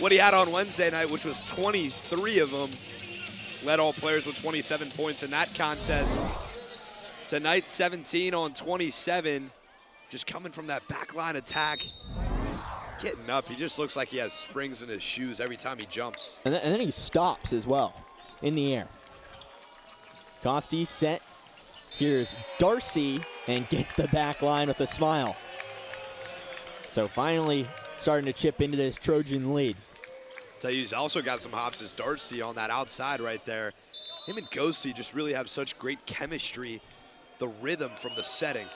what he had on Wednesday night, which was 23 of them. Led all players with 27 points in that contest. Tonight, 17 on 27. Just coming from that backline attack. Getting up. He just looks like he has springs in his shoes every time he jumps. And then he stops as well in the air. Costi set. Here's Darcy and gets the back line with a smile. So finally starting to chip into this Trojan lead. Tell you, he's also got some hops as Darcy on that outside right there. Him and Gosi just really have such great chemistry, the rhythm from the setting.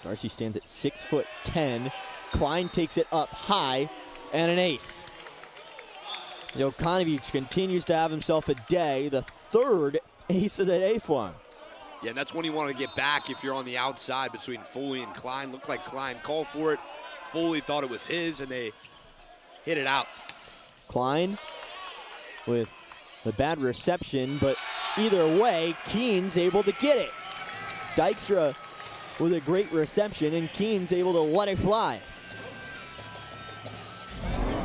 Darcy stands at 6'10". Klein takes it up high and an ace. Jokanovic continues to have himself a day, the third ace of the day for him. Yeah, and that's when you want to get back if you're on the outside between Foley and Klein. Looked like Klein called for it. Foley thought it was his, and they hit it out. Klein with the bad reception, but either way, Keene's able to get it. Dykstra with a great reception, and Keene's able to let it fly.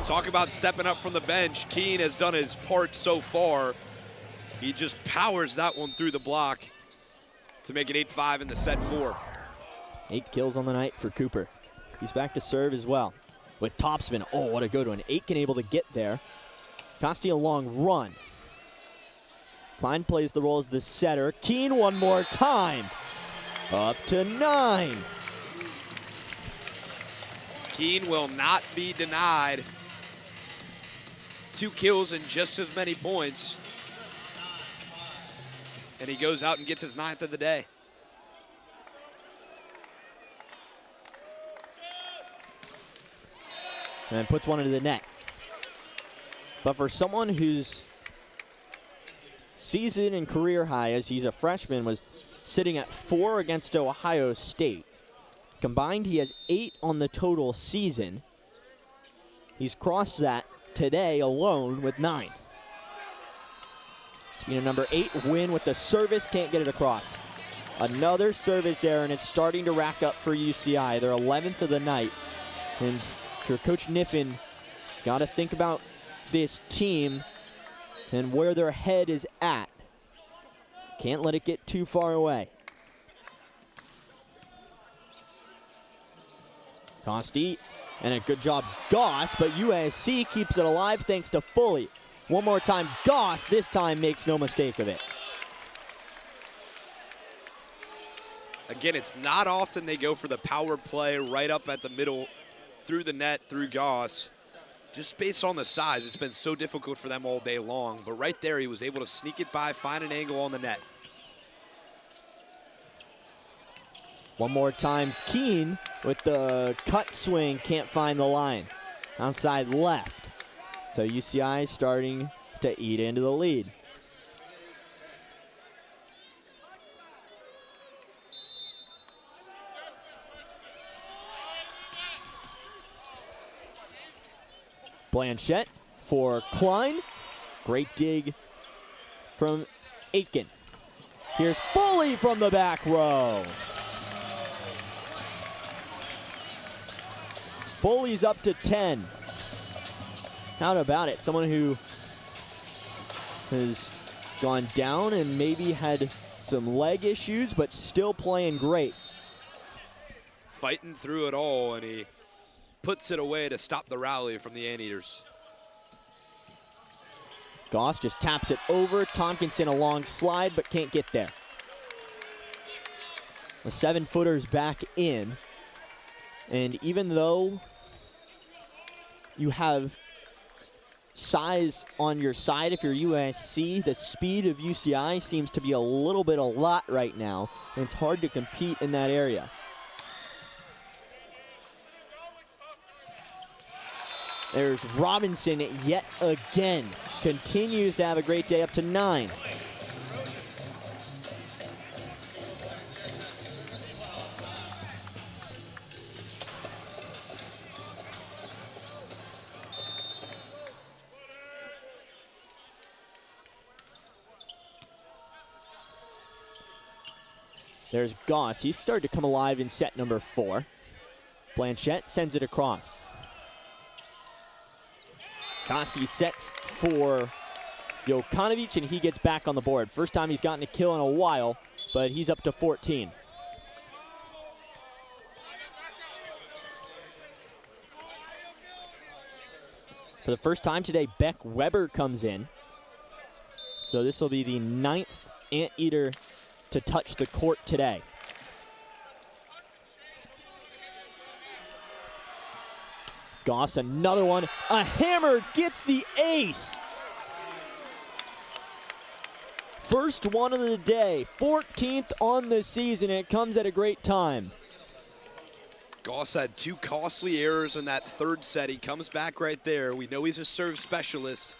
Talk about stepping up from the bench. Keene has done his part so far. He just powers that one through the block to make it 8-5 in the set 4. 8 kills on the night for Cooper. He's back to serve as well. With topspin, oh, what a good one. Aitken able to get there. Costi a long run. Klein plays the role as the setter. Keene one more time. Up to 9. Keene will not be denied. 2 kills and just as many points. And he goes out and gets his 9th of the day. And puts one into the net. But for someone whose season and career high, as he's a freshman, was sitting at 4 against Ohio State. Combined, he has 8 on the total season. He's crossed that today alone with 9. It's been a number 8 win with the service, can't get it across. Another service error, and it's starting to rack up for UCI. They're 11th of the night. And for Coach Niffen, got to think about this team and where their head is at. Can't let it get too far away. Costi, and a good job, Goss, but USC keeps it alive thanks to Foley. One more time, Goss, this time makes no mistake of it. Again, it's not often they go for the power play right up at the middle, through the net, through Goss. Just based on the size, it's been so difficult for them all day long. But right there, he was able to sneak it by, find an angle on the net. One more time, Keene with the cut swing, can't find the line. Outside left. So UCI starting to eat into the lead. Blanchette for Klein. Great dig from Aitken. Here's Foley from the back row. Foley's up to 10. How about it? Someone who has gone down and maybe had some leg issues, but still playing great. Fighting through it all, and he puts it away to stop the rally from the Anteaters. Goss just taps it over. Tompkinson a long slide, but can't get there. The 7-footer's back in. And even though you have size on your side if you're USC. The speed of UCI seems to be a lot right now, and it's hard to compete in that area. There's Robinson yet again. Continues to have a great day, up to 9. There's Goss. He's started to come alive in set number 4. Blanchette sends it across. Gossi sets for Jokanovic, and he gets back on the board. First time he's gotten a kill in a while, but he's up to 14. For the first time today, Beck Weber comes in. So this will be the 9th Anteater to touch the court today. Goss, another one. A hammer gets the ace. First one of the day, 14th on the season, and it comes at a great time. Goss had 2 costly errors in that 3rd set. He comes back right there. We know he's a serve specialist.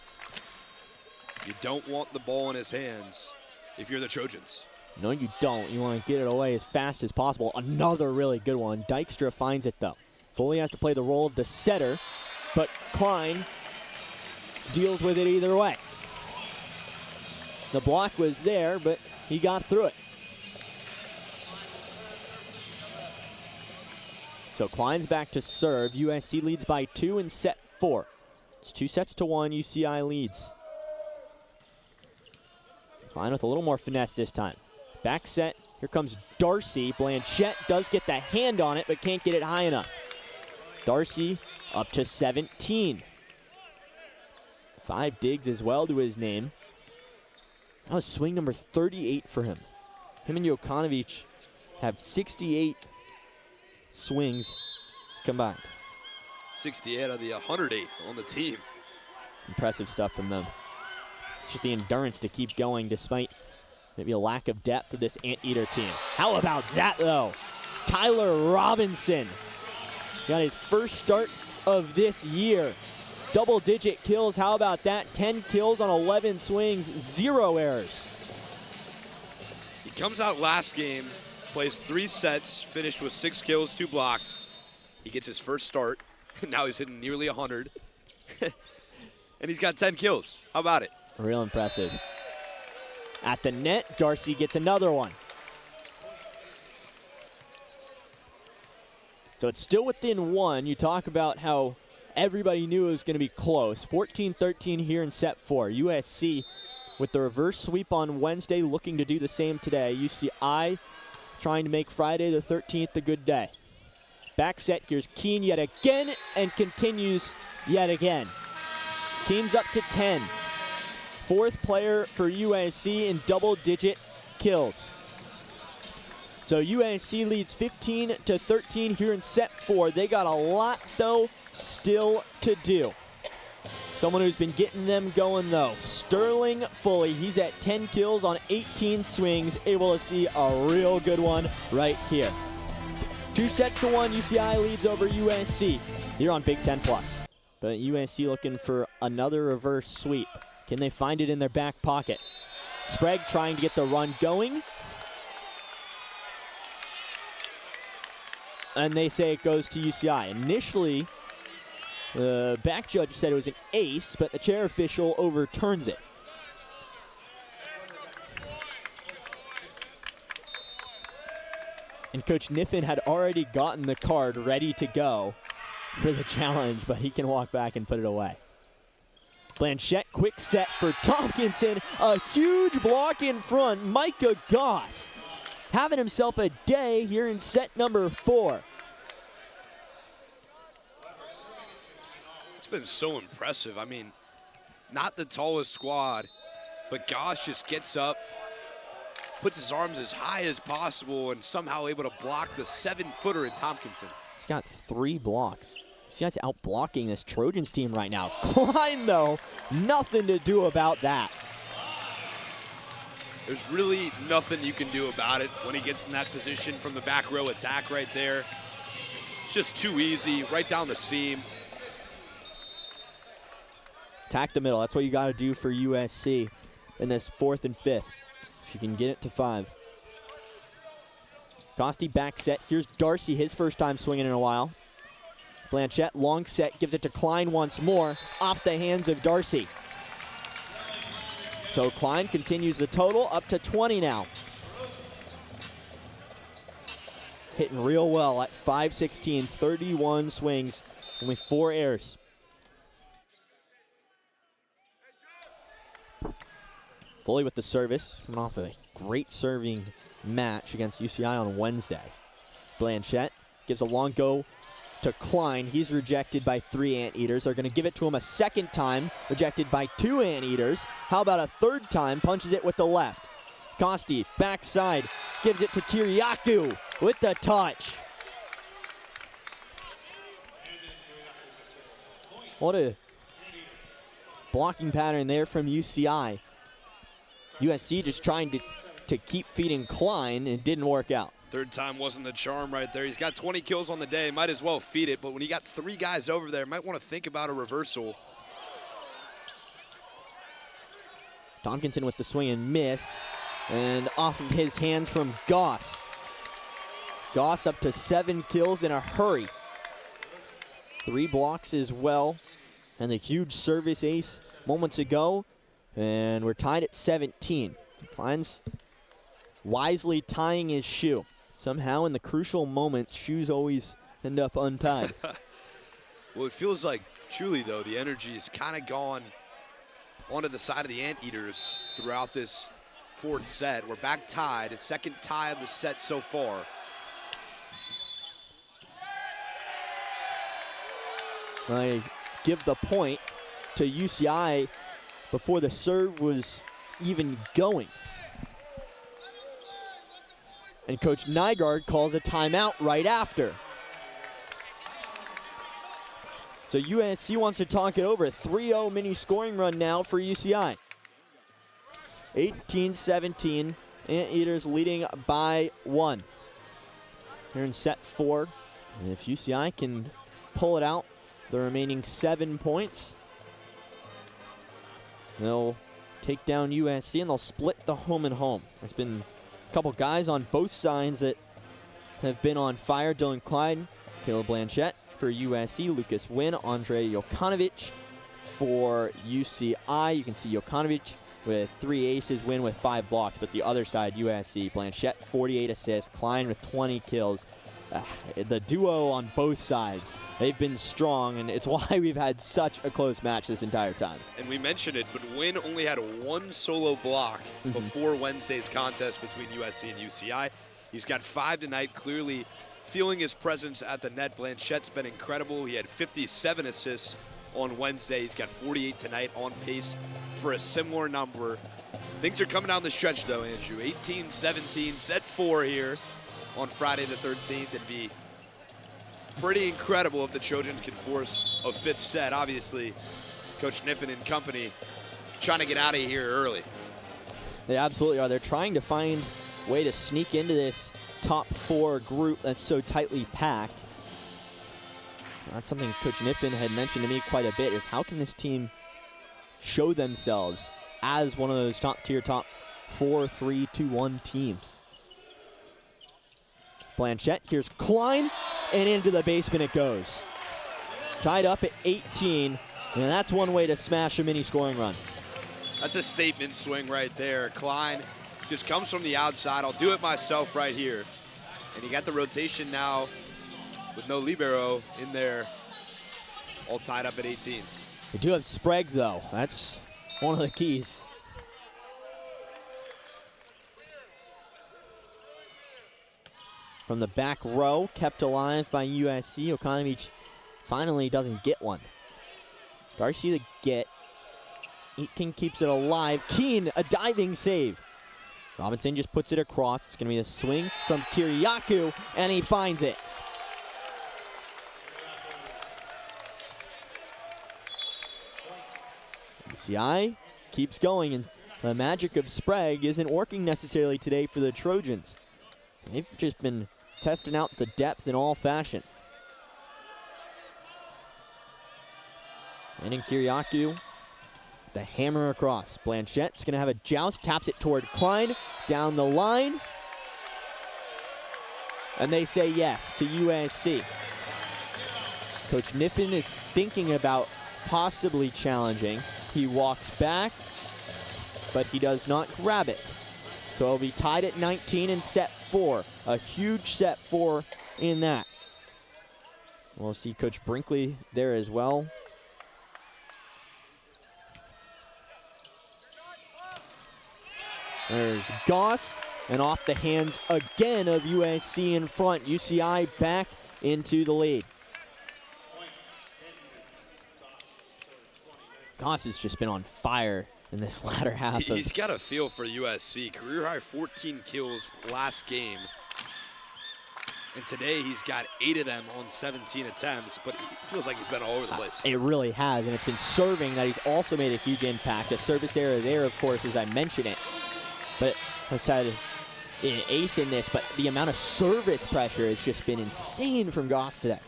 You don't want the ball in his hands if you're the Trojans. No, you don't. You want to get it away as fast as possible. Another really good one. Dykstra finds it, though. Foley has to play the role of the setter, but Klein deals with it either way. The block was there, but he got through it. So Klein's back to serve. USC leads by 2 in set 4. It's 2-1. UCI leads. Klein with a little more finesse this time. Back set. Here comes Darcy. Blanchette does get the hand on it, but can't get it high enough. Darcy up to 17. 5 digs as well to his name. That was swing number 38 for him. Him and Jokanovic have 68 swings combined. 68 out of the 108 on the team. Impressive stuff from them. It's just the endurance to keep going despite maybe a lack of depth of this Anteater team. How about that, though? Tyler Robinson got his first start of this year. Double-digit kills. How about that? 10 kills on 11 swings, 0 errors. He comes out last game, plays 3 sets, finished with 6 kills, 2 blocks. He gets his first start. Now he's hitting nearly 100. And he's got 10 kills. How about it? Real impressive. At the net, Darcy gets another one. So it's still within 1. You talk about how everybody knew it was going to be close. 14-13 here in set 4. USC with the reverse sweep on Wednesday, looking to do the same today. UCI trying to make Friday the 13th a good day. Back set, here's Keene yet again, and continues yet again. Keene's up to 10. 4th player for USC in double-digit kills. So USC leads 15-13 here in set 4. They got a lot, though, still to do. Someone who's been getting them going, though, Sterling Foley. He's at 10 kills on 18 swings, able to see a real good one right here. 2-1, UCI leads over USC here on Big Ten Plus. But USC looking for another reverse sweep. Can they find it in their back pocket? Sprague trying to get the run going. And they say it goes to UCI. Initially, the back judge said it was an ace, but the chair official overturns it. And Coach Niffen had already gotten the card ready to go for the challenge, but he can walk back and put it away. Blanchette, quick set for Tompkinson. A huge block in front. Micah Goss having himself a day here in set number 4. It's been so impressive. I mean, not the tallest squad, but Goss just gets up, puts his arms as high as possible, and somehow able to block the 7-footer in Tompkinson. He's got 3 blocks. UCI's out blocking this Trojans team right now. Klein, though, nothing to do about that. There's really nothing you can do about it when he gets in that position from the back row attack right there. It's just too easy, right down the seam. Attack the middle. That's what you got to do for USC in this 4th and 5th. If you can get it to 5. Costi back set. Here's Darcy, his first time swinging in a while. Blanchette, long set, gives it to Klein once more, off the hands of Darcy. So Klein continues the total, up to 20 now. Hitting real well at 5-16, 31 swings, only 4 errors. Foley with the service, coming off a great serving match against UCI on Wednesday. Blanchette gives a long go to Klein. He's rejected by 3 Anteaters. They're going to give it to him a second time, rejected by 2 Anteaters. How about a third time? Punches it with the left. Costi, backside, gives it to Kiriakou with the touch. What a blocking pattern there from UCI. USC just trying to keep feeding Klein, and it didn't work out. Third time wasn't the charm right there. He's got 20 kills on the day, might as well feed it, but when you got 3 guys over there, might want to think about a reversal. Tompkinson with the swing and miss, and off of his hands from Goss. Goss up to 7 kills in a hurry. 3 blocks as well, and the huge service ace moments ago, and we're tied at 17. Klein's wisely tying his shoe. Somehow in the crucial moments, shoes always end up untied. Well, it feels like truly, though, the energy has kind of gone onto the side of the Anteaters throughout this 4th set. We're back tied, a second tie of the set so far. I give the point to UCI before the serve was even going. And Coach Nygaard calls a timeout right after. So USC wants to talk it over. 3-0 mini scoring run now for UCI. 18-17, Anteaters leading by 1. Here in set 4. And if UCI can pull it out, the remaining 7 points, they'll take down USC and they'll split the home and home. There's been a couple guys on both sides that have been on fire. Dylan Klein, Caleb Blanchette for USC, Lucas Wynn, Andre Jokanovic for UCI. You can see Jokanovic with 3 aces, Wynn with 5 blocks, but the other side, USC, Blanchette 48 assists, Klein with 20 kills. The duo on both sides, they've been strong, and it's why we've had such a close match this entire time. And we mentioned it, but Wynn only had 1 solo block before Wednesday's contest between USC and UCI. He's got 5 tonight, clearly feeling his presence at the net. Blanchette's been incredible. He had 57 assists on Wednesday. He's got 48 tonight, on pace for a similar number. Things are coming down the stretch, though, Andrew. 18-17, set 4 here on Friday the 13th. It'd be pretty incredible if the Trojans could force a 5th set. Obviously, Coach Kniffen and company trying to get out of here early. They absolutely are. They're trying to find a way to sneak into this top 4 group that's so tightly packed. That's something Coach Kniffen had mentioned to me quite a bit, is how can this team show themselves as one of those top-tier, top 4, 3, 2, 1 teams. Blanchette, here's Klein, and into the basement it goes. Tied up at 18, and that's one way to smash a mini scoring run. That's a statement swing right there. Klein just comes from the outside. I'll do it myself right here. And you got the rotation now with no libero in there, all tied up at 18s. They do have Sprague, though. That's one of the keys. From the back row, kept alive by USC. Jokanovic finally doesn't get one. Darcy the get. Aitken keeps it alive. Keene, a diving save. Robinson just puts it across. It's going to be a swing from Kiriakou, and he finds it. UCI keeps going, and the magic of Sprague isn't working necessarily today for the Trojans. They've just been testing out the depth in all fashion. And in Kiriakou, the hammer across. Blanchette's going to have a joust, taps it toward Klein, down the line. And they say yes to USC. Coach Niffen is thinking about possibly challenging. He walks back, but he does not grab it. So it'll be tied at 19 in set 4. A huge set 4 in that. We'll see Coach Brinkley there as well. There's Goss, and off the hands again of USC in front. UCI back into the lead. Goss has just been on fire in this latter half. He's got a feel for USC. Career high 14 kills last game. And today he's got 8 of them on 17 attempts, but it feels like he's been all over the place. It really has, and it's been serving that he's also made a huge impact. A service error there, of course, as I mentioned it. But has had an ace in this, but the amount of service pressure has just been insane from Goss today. On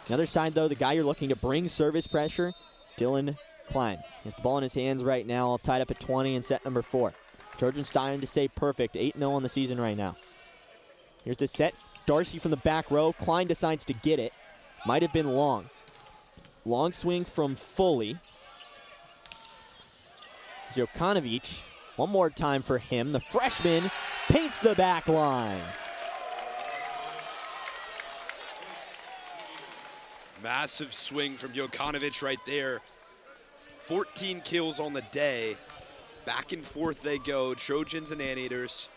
the other side, though, the guy you're looking to bring service pressure, Dylan Klein. He has the ball in his hands right now, all tied up at 20 in set number 4. Trojans dying to stay perfect, 8-0 on the season right now. Here's the set. Darcy from the back row. Klein decides to get it. Might have been long. Long swing from Foley. Jokanovic. One more time for him. The freshman paints the back line. Massive swing from Jokanovic right there. 14 kills on the day. Back and forth they go, Trojans and Anteaters.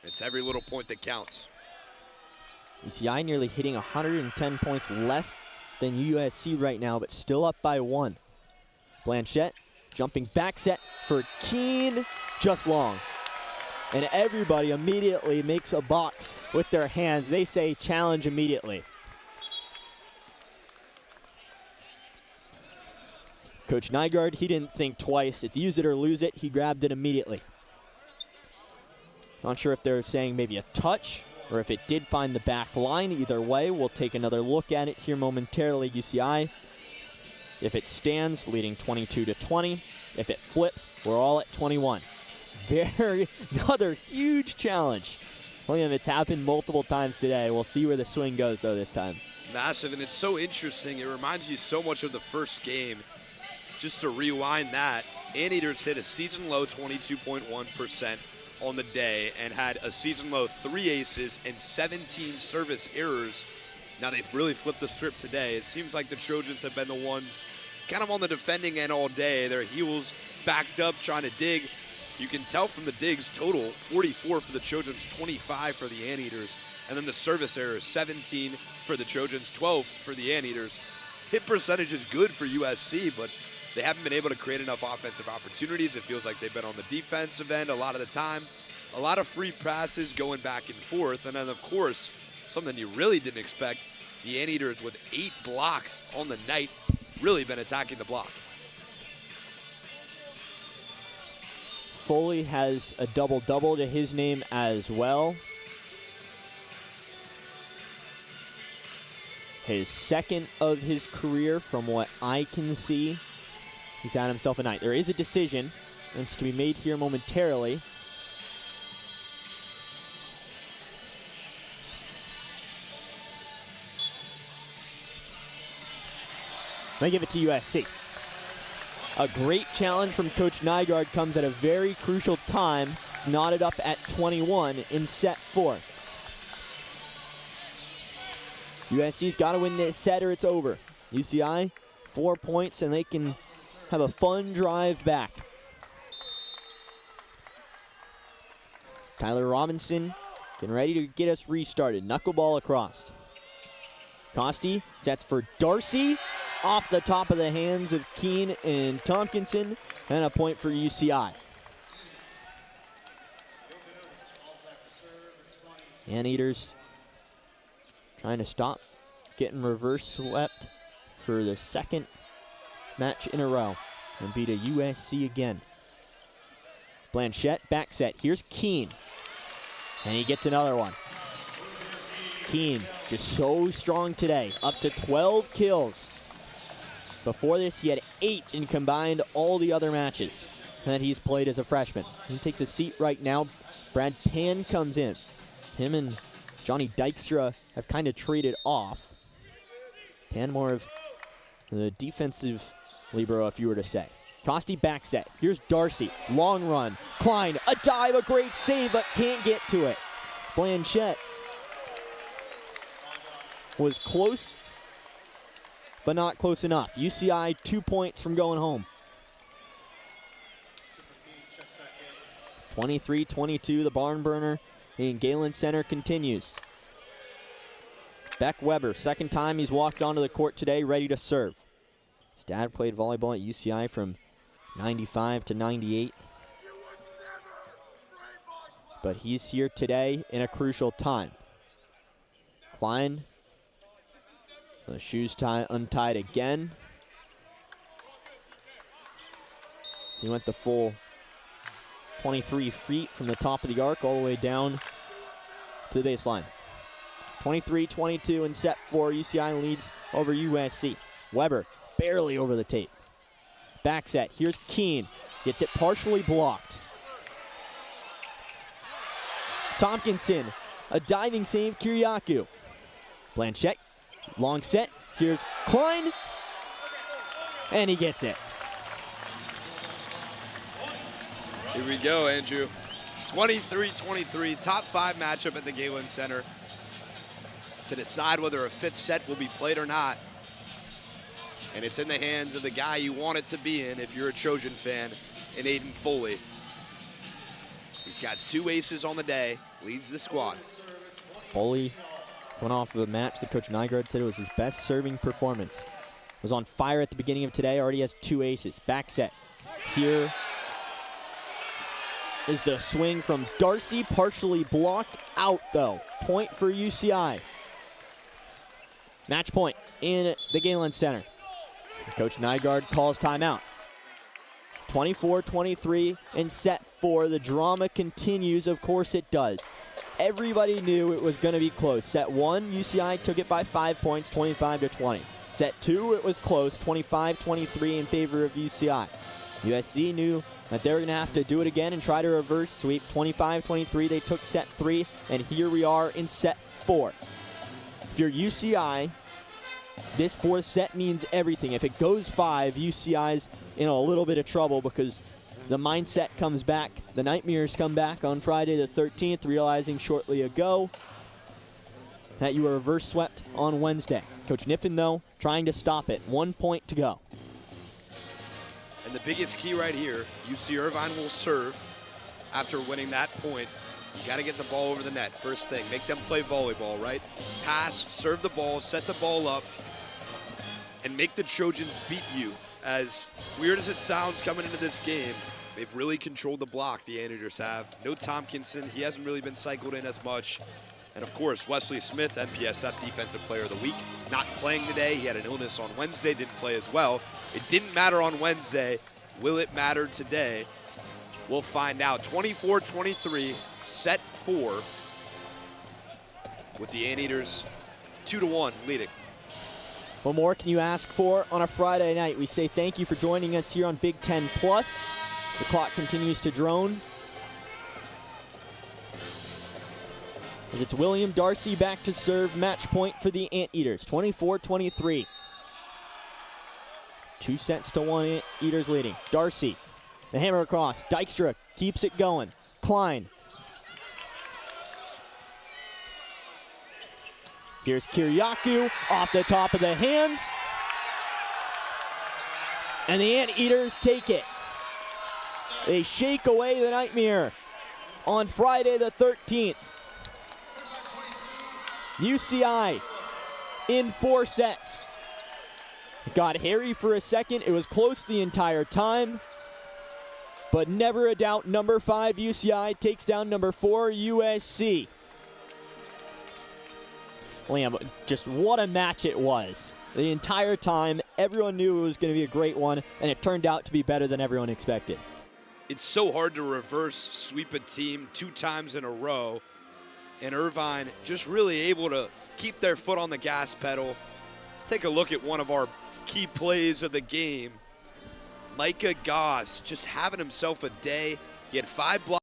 It's every little point that counts. UCI nearly hitting 110 points less than USC right now, but still up by 1. Blanchette jumping back set for Keene, just long. And everybody immediately makes a box with their hands. They say challenge immediately. Coach Nygaard, he didn't think twice. It's use it or lose it. He grabbed it immediately. Not sure if they're saying maybe a touch or if it did find the back line. Either way, we'll take another look at it here momentarily. UCI, if it stands, leading 22-20. If it flips, we're all at 21. Another huge challenge. William, it's happened multiple times today. We'll see where the swing goes, though, this time. Massive, and it's so interesting. It reminds you so much of the first game. Just to rewind that, Anteaters hit a season-low 22.1% on the day and had a season-low 3 aces and 17 service errors. Now they've really flipped the script today. It seems like the Trojans have been the ones kind of on the defending end all day. Their heels backed up trying to dig. You can tell from the digs total, 44 for the Trojans, 25 for the Anteaters. And then the service errors, 17 for the Trojans, 12 for the Anteaters. Hit percentage is good for USC, but they haven't been able to create enough offensive opportunities. It feels like they've been on the defensive end a lot of the time. A lot of free passes going back and forth. And then, of course, something you really didn't expect, the Anteaters with 8 blocks on the night, really been attacking the block. Foley has a double-double to his name as well. His second of his career from what I can see. He's had himself a night. There is a decision that's to be made here momentarily. I give it to USC. A great challenge from Coach Nygaard comes at a very crucial time. It's knotted up at 21 in set 4. USC's got to win this set or it's over. UCI, 4 points, and they can have a fun drive back. Tyler Robinson getting ready to get us restarted. Knuckleball across. Costi sets for Darcy. Off the top of the hands of Keene and Tompkinson, and a point for UCI. Anteaters trying to stop getting reverse swept for the second match in a row and beat a USC again. Blanchette, back set. Here's Keene. And he gets another one. Keene just so strong today, up to 12 kills. Before this, he had 8 in combined all the other matches that he's played as a freshman. He takes a seat right now. Brad Pan comes in. Him and Johnny Dykstra have kind of traded off. Pan more of the defensive libero, if you were to say. Costi back set. Here's Darcy. Long run. Klein, a dive, a great save, but can't get to it. Blanchette was close, but not close enough. UCI 2 points from going home. 23-22, the barn burner in Galen Center continues. Beck Weber, second time he's walked onto the court today, ready to serve. His dad played volleyball at UCI from 95 to 98. But he's here today in a crucial time. Klein, the shoes untied again. He went the full 23 feet from the top of the arc all the way down to the baseline. 23-22 in set 4. UCI leads over USC. Weber barely over the tape. Back set. Here's Keene. Gets it partially blocked. Tompkinson, a diving save. Kiriakou. Blanchette, long set. Here's Klein. And he gets it. Here we go, Andrew. 23-23, top 5 matchup at the Galen Center to decide whether a fifth set will be played or not. And it's in the hands of the guy you want it to be in if you're a Trojan fan, in Aiden Foley. He's got 2 aces on the day, leads the squad. Foley went off of a match that Coach Nygaard said it was his best serving performance. Was on fire at the beginning of today, already has 2 aces. Back set. Here is the swing from Darcy, partially blocked out though. Point for UCI. Match point in the Galen Center. Coach Nygaard calls timeout. 24-23 in set 4. The drama continues, of course it does. Everybody knew it was going to be close. Set 1, UCI took it by 5 points, 25-20. Set 2, it was close, 25-23 in favor of UCI. USC knew that they were going to have to do it again and try to reverse sweep. 25-23, they took set 3, and here we are in set 4. If you're UCI, this 4th set means everything. If it goes 5, UCI's in a little bit of trouble because the mindset comes back. The Nightmares come back on Friday the 13th, realizing shortly ago that you were reverse swept on Wednesday. Coach Niffen, though, trying to stop it. 1 point to go. And the biggest key right here, UC Irvine will serve after winning that point. You got to get the ball over the net. First thing, make them play volleyball, right? Pass, serve the ball, set the ball up, and make the Trojans beat you. As weird as it sounds coming into this game, they've really controlled the block, the Anteaters have. No Tompkinson, he hasn't really been cycled in as much. And of course, Wesley Smith, NPSF Defensive Player of the Week, not playing today. He had an illness on Wednesday, didn't play as well. It didn't matter on Wednesday. Will it matter today? We'll find out. 24-23, set 4, with the Anteaters 2-1 leading. What more can you ask for on a Friday night? We say thank you for joining us here on Big Ten Plus. The clock continues to drone. As it's William Darcy back to serve, match point for the Anteaters, 24-23. 2 sets to 1, Anteaters leading. Darcy, the hammer across. Dykstra keeps it going. Klein. Here's Kiriakou off the top of the hands. And the Anteaters take it. They shake away the nightmare on Friday the 13th. UCI in 4 sets. It got hairy for a second. It was close the entire time. But never a doubt, number 5 UCI takes down number 4 USC. Liam, just what a match it was. The entire time, everyone knew it was going to be a great one, and it turned out to be better than everyone expected. It's so hard to reverse sweep a team 2 times in a row, and Irvine just really able to keep their foot on the gas pedal. Let's take a look at one of our key plays of the game. Micah Goss just having himself a day. He had 5 blocks.